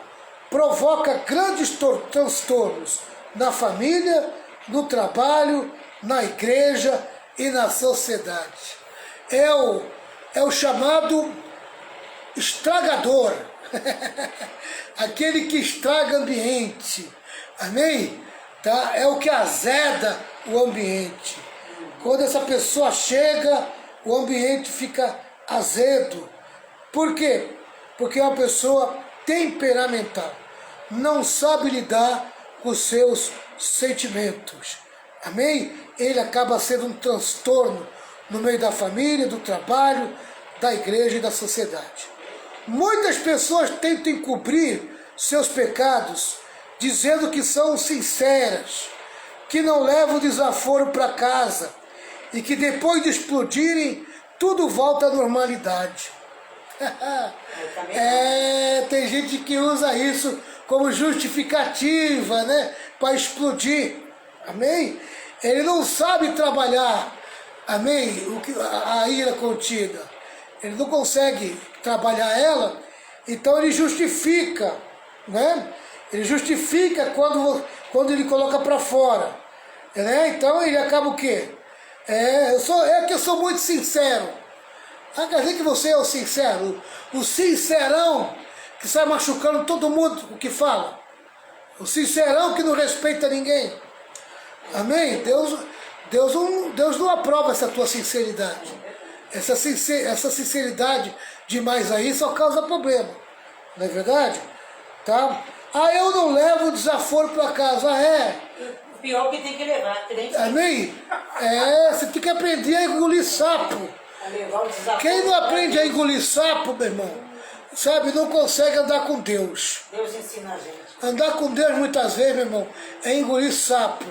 provoca grandes transtornos na família, no trabalho, na igreja e na sociedade. É o chamado estragador, aquele que estraga ambiente, amém? Tá? É o que azeda o ambiente. Quando essa pessoa chega, o ambiente fica azedo. Por quê? Porque é uma pessoa temperamental, não sabe lidar com os seus sentimentos, amém? Ele acaba sendo um transtorno no meio da família, do trabalho, da igreja e da sociedade. Muitas pessoas tentam encobrir seus pecados, dizendo que são sinceras, que não levam desaforo para casa e que depois de explodirem, tudo volta à normalidade. Tem gente que usa isso como justificativa, né, para explodir, amém? Ele não sabe trabalhar, amém, a ira contida, ele não consegue trabalhar ela, então ele justifica, né? Ele justifica quando ele coloca para fora, né? Então ele acaba o quê? É que eu sou muito sincero. Quer dizer que você é o sincero, o sincerão que sai machucando todo mundo o que fala, o sincerão que não respeita ninguém, amém? Deus não aprova essa tua sinceridade, essa sinceridade demais aí só causa problema, não é verdade? Tá? Eu não levo desaforo para casa, O pior que tem que levar, crente. amém? Você tem que aprender a engolir sapo. Quem não aprende a engolir sapo, meu irmão, sabe, não consegue andar com Deus. Deus ensina a gente. Andar com Deus muitas vezes, meu irmão, é engolir sapo,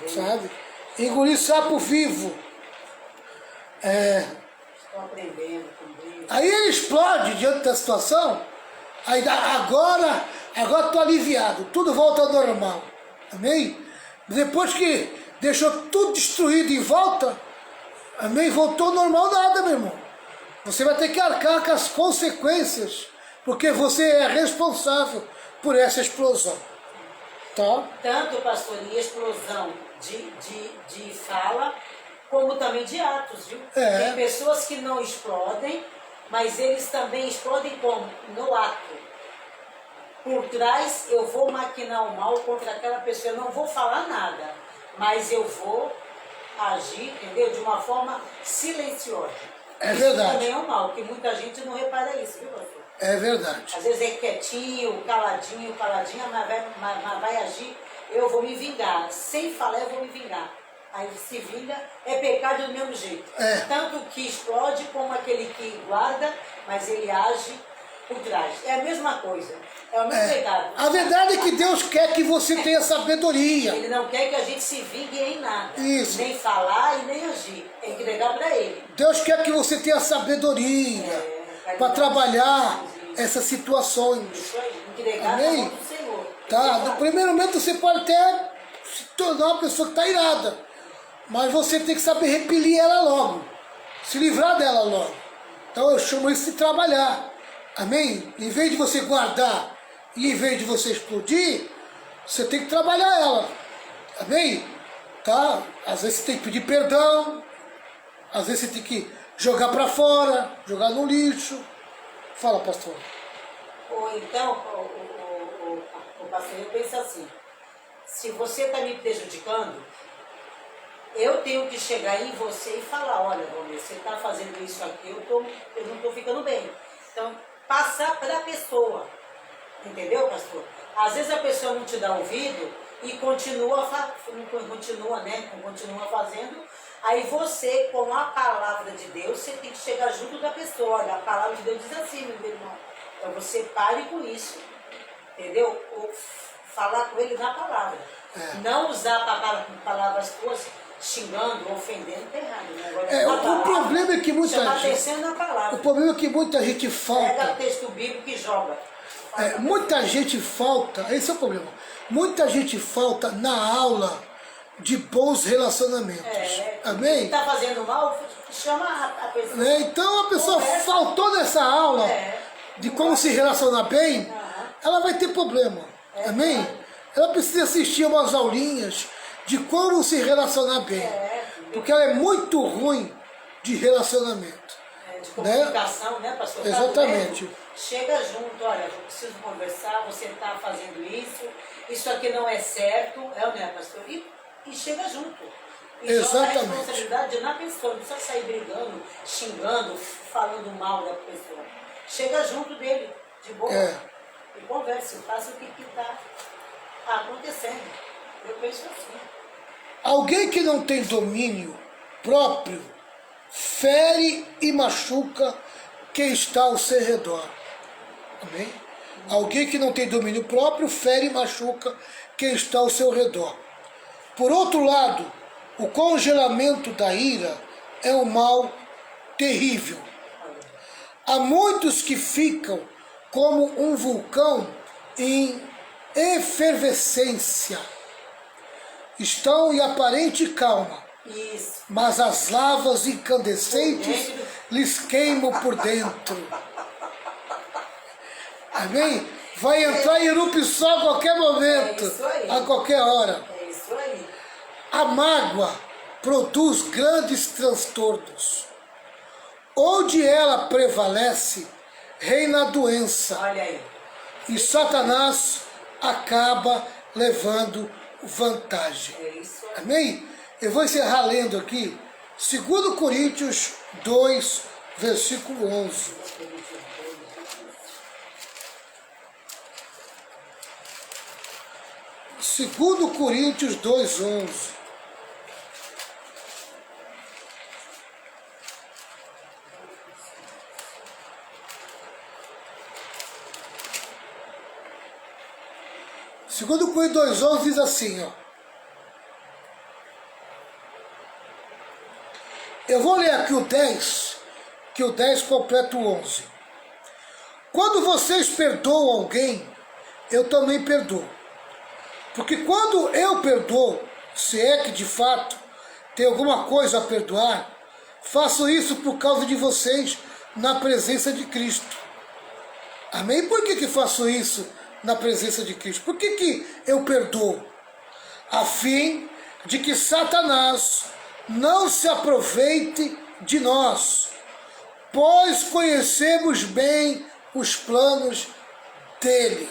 sabe? Engolir sapo vivo. Estou aprendendo com Deus. Aí ele explode diante da situação, aí agora estou aliviado, tudo volta ao normal, amém? Depois que deixou tudo destruído em volta, amém? Voltou ao normal nada, meu irmão. Você vai ter que arcar com as consequências, porque você é responsável por essa explosão. Tá? Tanto, pastor, em explosão de fala, como também de atos, viu? Tem pessoas que não explodem, mas eles também explodem como? No ato. Por trás, eu vou maquinar o mal contra aquela pessoa, eu não vou falar nada, mas eu vou agir, entendeu? De uma forma silenciosa. É verdade. Isso também é um mal, que muita gente não repara isso, viu, pastor? É verdade. Às vezes é quietinho, caladinha, mas vai agir, eu vou me vingar. Sem falar, eu vou me vingar. Aí se vinga, é pecado do mesmo jeito. Tanto que explode como aquele que guarda, mas ele age por trás. É a mesma coisa. É o mesmo pecado. A verdade é que Deus quer que você tenha sabedoria. Ele não quer que a gente se vingue em nada. Isso. Nem falar e nem agir. É entregar para Ele. Deus quer que você tenha sabedoria para trabalhar essas situações. Isso aí. Entregar na Amém? mão do Senhor. Tá? No primeiro momento você pode até se tornar uma pessoa que está irada, mas você tem que saber repelir ela logo, se livrar dela logo. Então eu chamo isso de trabalhar. Amém? Em vez de você guardar e em vez de você explodir, você tem que trabalhar ela. Amém? Tá? Às vezes você tem que pedir perdão, às vezes você tem que jogar para fora, jogar no lixo. Fala, pastor. Ou então, o pastor, eu penso assim, se você está me prejudicando, eu tenho que chegar em você e falar, olha, Romeu, você está fazendo isso aqui, eu não estou ficando bem. Então, passar para a pessoa, entendeu, pastor? Às vezes a pessoa não te dá ouvido e continua fazendo, aí você, com a palavra de Deus, você tem que chegar junto da pessoa. Olha, a palavra de Deus diz assim, meu irmão. Então você pare com isso, entendeu? Ou falar com ele na palavra. Não usar palavras tuas xingando, ofendendo, tá errado. O problema é que muita gente. Na palavra. O problema é que muita gente falta. Pega o texto bíblico e joga. Muita gente falta, esse é o problema. Muita gente falta na aula de bons relacionamentos. Amém? Está fazendo mal, chama a pessoa. Então a pessoa faltou nessa aula de como se relacionar bem, ela vai ter problema. Amém? Ela precisa assistir umas aulinhas de como se relacionar bem. Porque ela é muito ruim de relacionamento. De comunicação, né, pastor? Exatamente. Chega junto, olha, eu preciso conversar, você está fazendo isso aqui não é certo, né, pastor? E chega junto. E exatamente. joga a responsabilidade na pessoa, não precisa sair brigando, xingando, falando mal da pessoa. Chega junto dele, de boa, e converse, faça o que está acontecendo. Eu penso assim. Alguém que não tem domínio próprio fere e machuca quem está ao seu redor. Amém? Alguém que não tem domínio próprio fere e machuca quem está ao seu redor. Por outro lado, o congelamento da ira é um mal terrível. Há muitos que ficam como um vulcão em efervescência. Estão em aparente calma, Isso. mas as lavas incandescentes lhes queimam por dentro. Amém? Vai entrar em erupção a qualquer momento, a qualquer hora. É isso aí. A mágoa produz grandes transtornos. Onde ela prevalece, reina a doença. Olha aí. E Satanás acaba levando vantagem. É isso aí. Amém? Eu vou encerrar lendo aqui 2 Coríntios 2, versículo 11. 2 Coríntios 2, 11. Segundo Coríntios 2,11 diz assim, ó. Eu vou ler aqui o 10, que o 10 completa o 11. Quando vocês perdoam alguém, eu também perdoo. Porque quando eu perdoo, se é que de fato tem alguma coisa a perdoar, faço isso por causa de vocês na presença de Cristo. Amém? Por que faço isso na presença de Cristo? Por que eu perdoo? A fim de que Satanás não se aproveite de nós, pois conhecemos bem os planos dele.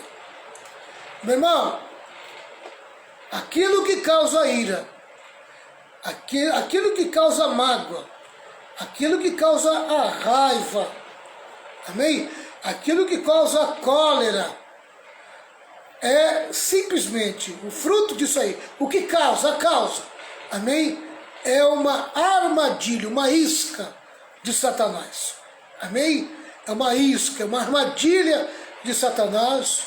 Meu irmão, aquilo que causa ira, aquilo que causa mágoa, aquilo que causa a raiva, amém? Aquilo que causa a cólera, é simplesmente o fruto disso aí. O que causa? A causa, amém? É uma armadilha, uma isca de Satanás, amém? É uma isca, é uma armadilha de Satanás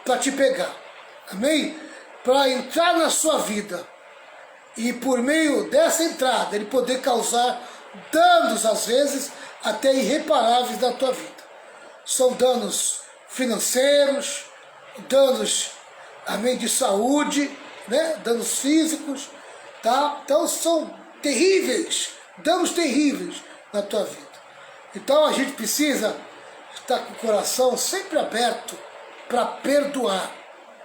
para te pegar, amém? Para entrar na sua vida e por meio dessa entrada ele poder causar danos, às vezes até irreparáveis na tua vida. São danos financeiros, danos, amém, de saúde, né? Danos físicos, tá? Então são terríveis, danos terríveis na tua vida. Então a gente precisa estar com o coração sempre aberto para perdoar.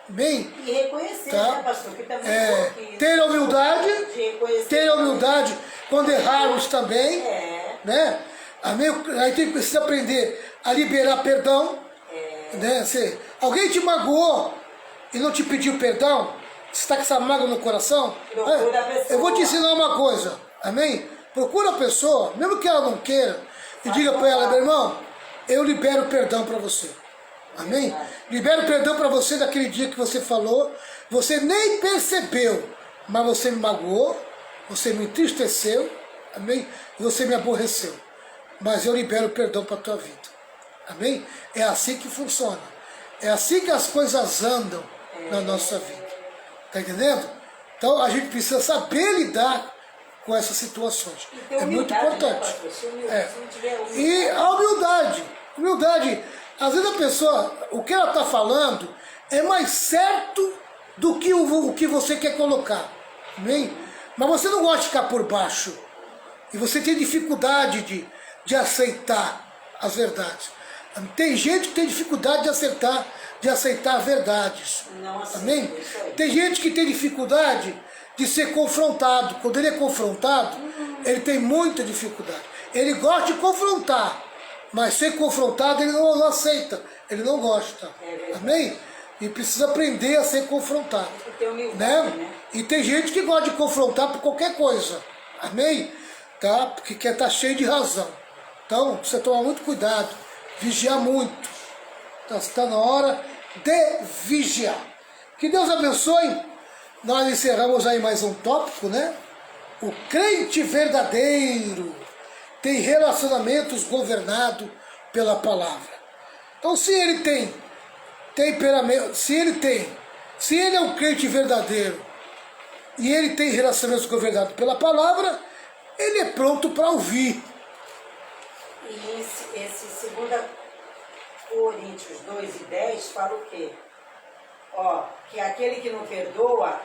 Amém? E reconhecer, tá? né, pastor? Que também ter a humildade, ter a humildade quando errarmos também, né? Amém? A gente precisa aprender a liberar perdão, né? Alguém te magoou e não te pediu perdão, você está com essa mágoa no coração, eu vou te ensinar uma coisa, amém? Procura a pessoa, mesmo que ela não queira, e diga para ela, meu irmão, eu libero perdão para você. Amém? Libero perdão para você daquele dia que você falou, você nem percebeu, mas você me magoou, você me entristeceu, amém? E você me aborreceu. Mas eu libero perdão para a tua vida. Amém? É assim que funciona. É assim que as coisas andam na nossa vida. Está entendendo? Então a gente precisa saber lidar com essas situações. É muito importante. E a humildade. Às vezes a pessoa, o que ela está falando é mais certo do que o que você quer colocar. Amém? Mas você não gosta de ficar por baixo. E você tem dificuldade de aceitar as verdades. Tem gente que tem dificuldade de aceitar verdades. Amém? Tem gente que tem dificuldade de ser confrontado. Quando ele é confrontado, ele tem muita dificuldade. Ele gosta de confrontar, mas ser confrontado ele não aceita, ele não gosta. Amém? E precisa aprender a ser confrontado. Né? E tem gente que gosta de confrontar por qualquer coisa. Amém? Tá? Porque quer estar cheio de razão. Então, precisa tomar muito cuidado, vigiar muito. Está na hora de vigiar. Que Deus abençoe. Nós encerramos aí mais um tópico, né? O crente verdadeiro tem relacionamentos governados pela palavra. Então, se ele tem temperamento, se ele é um crente verdadeiro e ele tem relacionamentos governados pela palavra, ele é pronto para ouvir. E esse 2 Coríntios 2:10 fala o quê? Ó, que aquele que não perdoa,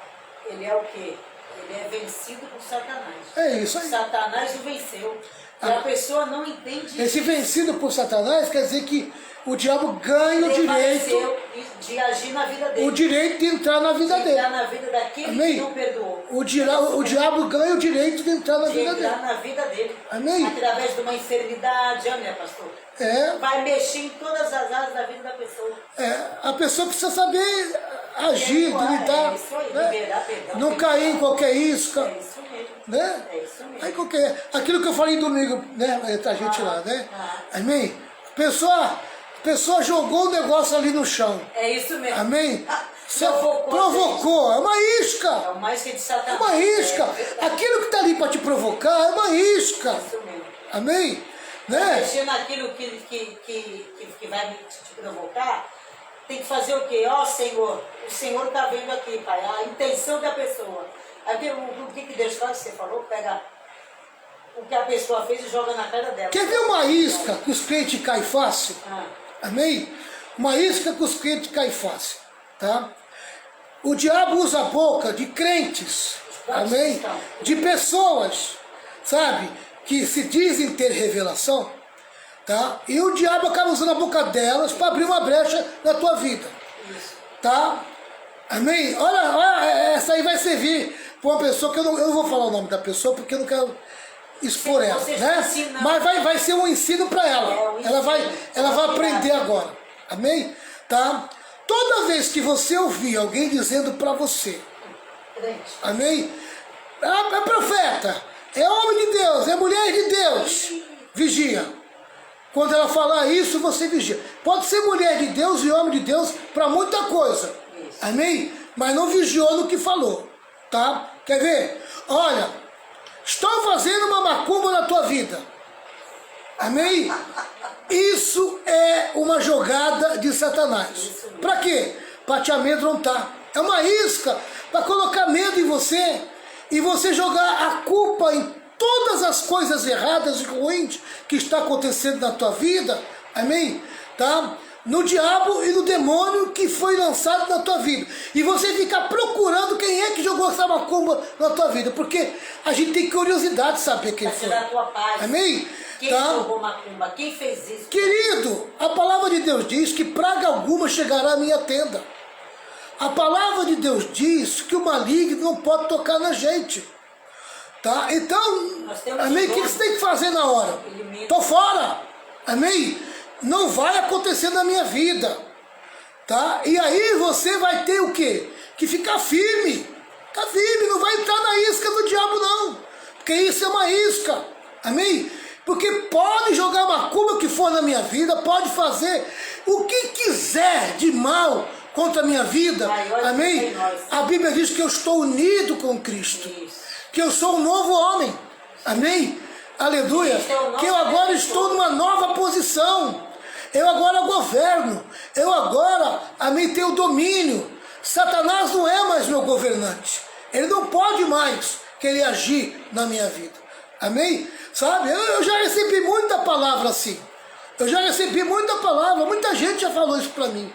ele é o quê? Ele é vencido por Satanás. É isso aí. Satanás o venceu. E a pessoa não entende Esse vencido por Satanás quer dizer que o diabo ganha o direito, de agir na vida dele. o direito de entrar na vida de dele. entrar na vida daquele Amém? que não perdoou. O diabo ganha o direito de entrar na De vida entrar dele. na vida dele. Amém? Através de uma enfermidade, amém, pastor? É, Vai mexer em todas as áreas da vida da pessoa. a pessoa precisa saber agir, lidar, É isso aí, né? liberar perdão. Não cair em qualquer isca, É isso mesmo. né? É isso mesmo. Aí aquilo que eu falei domingo, né? A gente lá, né? ah. Amém? A pessoa jogou o negócio ali no chão. É isso mesmo. Amém? Você Provocou, provocou, é uma isca. É o mais que de É Satanás. uma isca. É verdade. Aquilo que está ali para te provocar é uma isca. É isso mesmo. Amém? Né? Mexer naquilo que vai te provocar, tem que fazer o quê? Ó Senhor, o Senhor está vendo aqui, Pai, a intenção da pessoa. Aí o que Deus faz, você falou, pega o que a pessoa fez e joga na cara dela. Quer ver uma isca que os crentes caem fácil? Ah, Amém? Uma isca que os crentes caem fácil. Tá? O diabo usa a boca de crentes. Amém? De pessoas, sabe? Que se dizem ter revelação. Tá? E o diabo acaba usando a boca delas para abrir uma brecha na tua vida. isso. Tá? Amém? Olha, essa aí vai servir para uma pessoa que eu não vou falar o nome da pessoa porque eu não quero expor ela, Você né? está ensinando. Mas vai ser um ensino para ela. É, um Ela vai ensino. aprender agora. Amém? Tá? Toda vez que você ouvir alguém dizendo para você, Crente. amém? É profeta, é homem de Deus, é mulher de Deus. Vigia. Quando ela falar isso, você vigia. Pode ser mulher de Deus e homem de Deus para muita coisa. Isso. Amém? Mas não vigiou no que falou. Tá? Quer ver? Olha, estou fazendo uma macumba na tua vida. Amém? Isso é uma jogada de Satanás. Para quê? Para te amedrontar. É uma isca para colocar medo em você e você jogar a culpa em todas as coisas erradas e ruins que está acontecendo na tua vida. Amém? Tá? No diabo e no demônio que foi lançado na tua vida. E você fica procurando quem é que jogou essa macumba na tua vida. Porque a gente tem curiosidade de saber quem Vai foi. tirar a tua paz. Amém? Quem Tá? jogou macumba? Quem fez isso? Querido, a palavra de Deus diz que praga alguma chegará à minha tenda. A palavra de Deus diz que o maligno não pode tocar na gente. Tá? Então, Nós temos amém? O que dono. você tem que fazer na hora? Elimina. Tô fora. Amém? Não vai acontecer na minha vida. Tá? E aí você vai ter o quê? Que ficar firme. Ficar firme, não vai entrar na isca do diabo não. Porque isso é uma isca. Amém? Porque pode jogar macumba que for na minha vida, pode fazer o que quiser de mal contra a minha vida. Maior Amém? que nós. A Bíblia diz que eu estou unido com Cristo. Isso. Que eu sou um novo homem. Amém? Aleluia. Cristo é o nosso Que eu agora redentor. estou numa nova posição. Eu agora governo. Eu agora, amém, tenho domínio. Satanás não é mais meu governante. Ele não pode mais querer agir na minha vida. Amém? Sabe? Eu já recebi muita palavra assim. Eu já recebi muita palavra. Muita gente já falou isso para mim.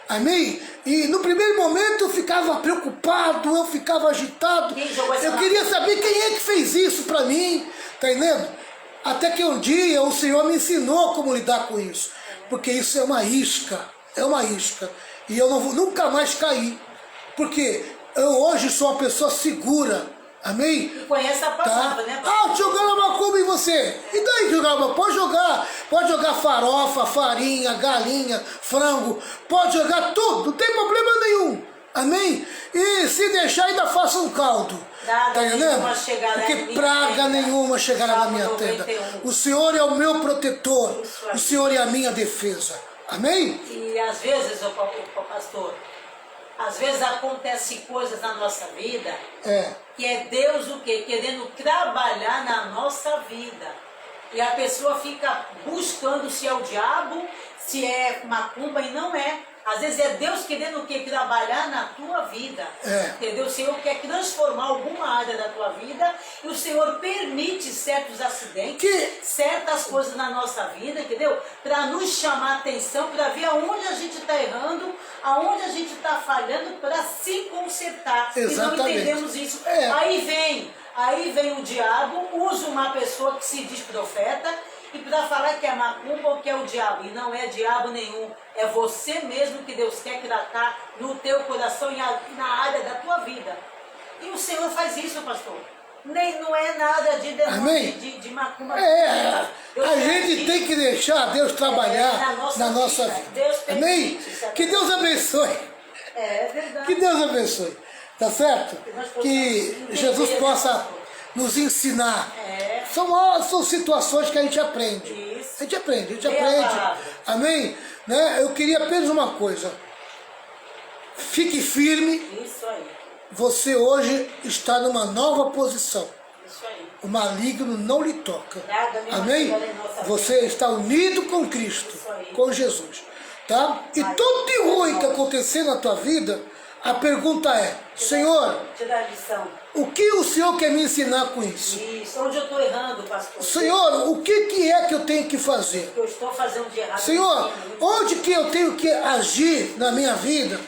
Amém? E no primeiro momento eu ficava preocupado, eu ficava agitado. Quem jogou essa Eu queria saber quem é que fez isso para mim. Tá entendendo? Até que um dia o Senhor me ensinou como lidar com isso. Porque isso é uma isca. É uma isca. E eu não vou nunca mais cair. Porque eu hoje sou uma pessoa segura. Amém? E conhece a Tá? palavra, né? Ah, jogando macumba em você. E daí jogar uma? Pode jogar farofa, farinha, galinha, frango. Pode jogar tudo, não tem problema nenhum. Amém? E se deixar ainda faça um caldo. Nada Tá entendendo? nenhuma chegará Porque em minha praga tenda. nenhuma chegará na Salmo minha tenda. 91. O Senhor é o meu protetor. Isso aí. O Senhor é a minha defesa. Amém? E às vezes, ô pastor, às vezes acontecem coisas na nossa vida É. que é Deus o quê? Querendo trabalhar na nossa vida. E a pessoa fica buscando se é o diabo, se é macumba, e não é. Às vezes é Deus querendo o quê? Trabalhar na tua vida. Entendeu? O Senhor quer transformar alguma área da tua vida e o Senhor permite certos acidentes, certas coisas na nossa vida, entendeu? Para nos chamar a atenção, para ver aonde a gente está errando, aonde a gente está falhando, para se consertar. Exatamente. E não entendemos isso. Aí vem o diabo, usa uma pessoa que se diz profeta, e para falar que é macumba ou que é o diabo. E não é diabo nenhum. É você mesmo que Deus quer tratar no teu coração e na área da tua vida. E o Senhor faz isso, pastor. Nem, não é nada de demônio, de macumba. A gente tem que deixar Deus trabalhar na nossa vida. Deus Amém? Que Deus abençoe. É verdade. Que Deus abençoe. Tá certo? Que Jesus possa nos ensinar. São situações que a gente aprende. Isso. A gente aprende. Amém? Né? Eu queria apenas uma coisa. Fique firme. Isso aí. Você hoje está numa nova posição. Isso aí. O maligno não lhe toca. Amém? Você está unido com Cristo, com Jesus. Tá? E tudo de ruim que acontecer na tua vida, a pergunta é, Senhor, o que o Senhor quer me ensinar com isso? Isso, onde eu estou errando, pastor? Senhor, o que é que eu tenho que fazer? O que eu estou fazendo de errado? Senhor, onde que eu tenho que agir na minha vida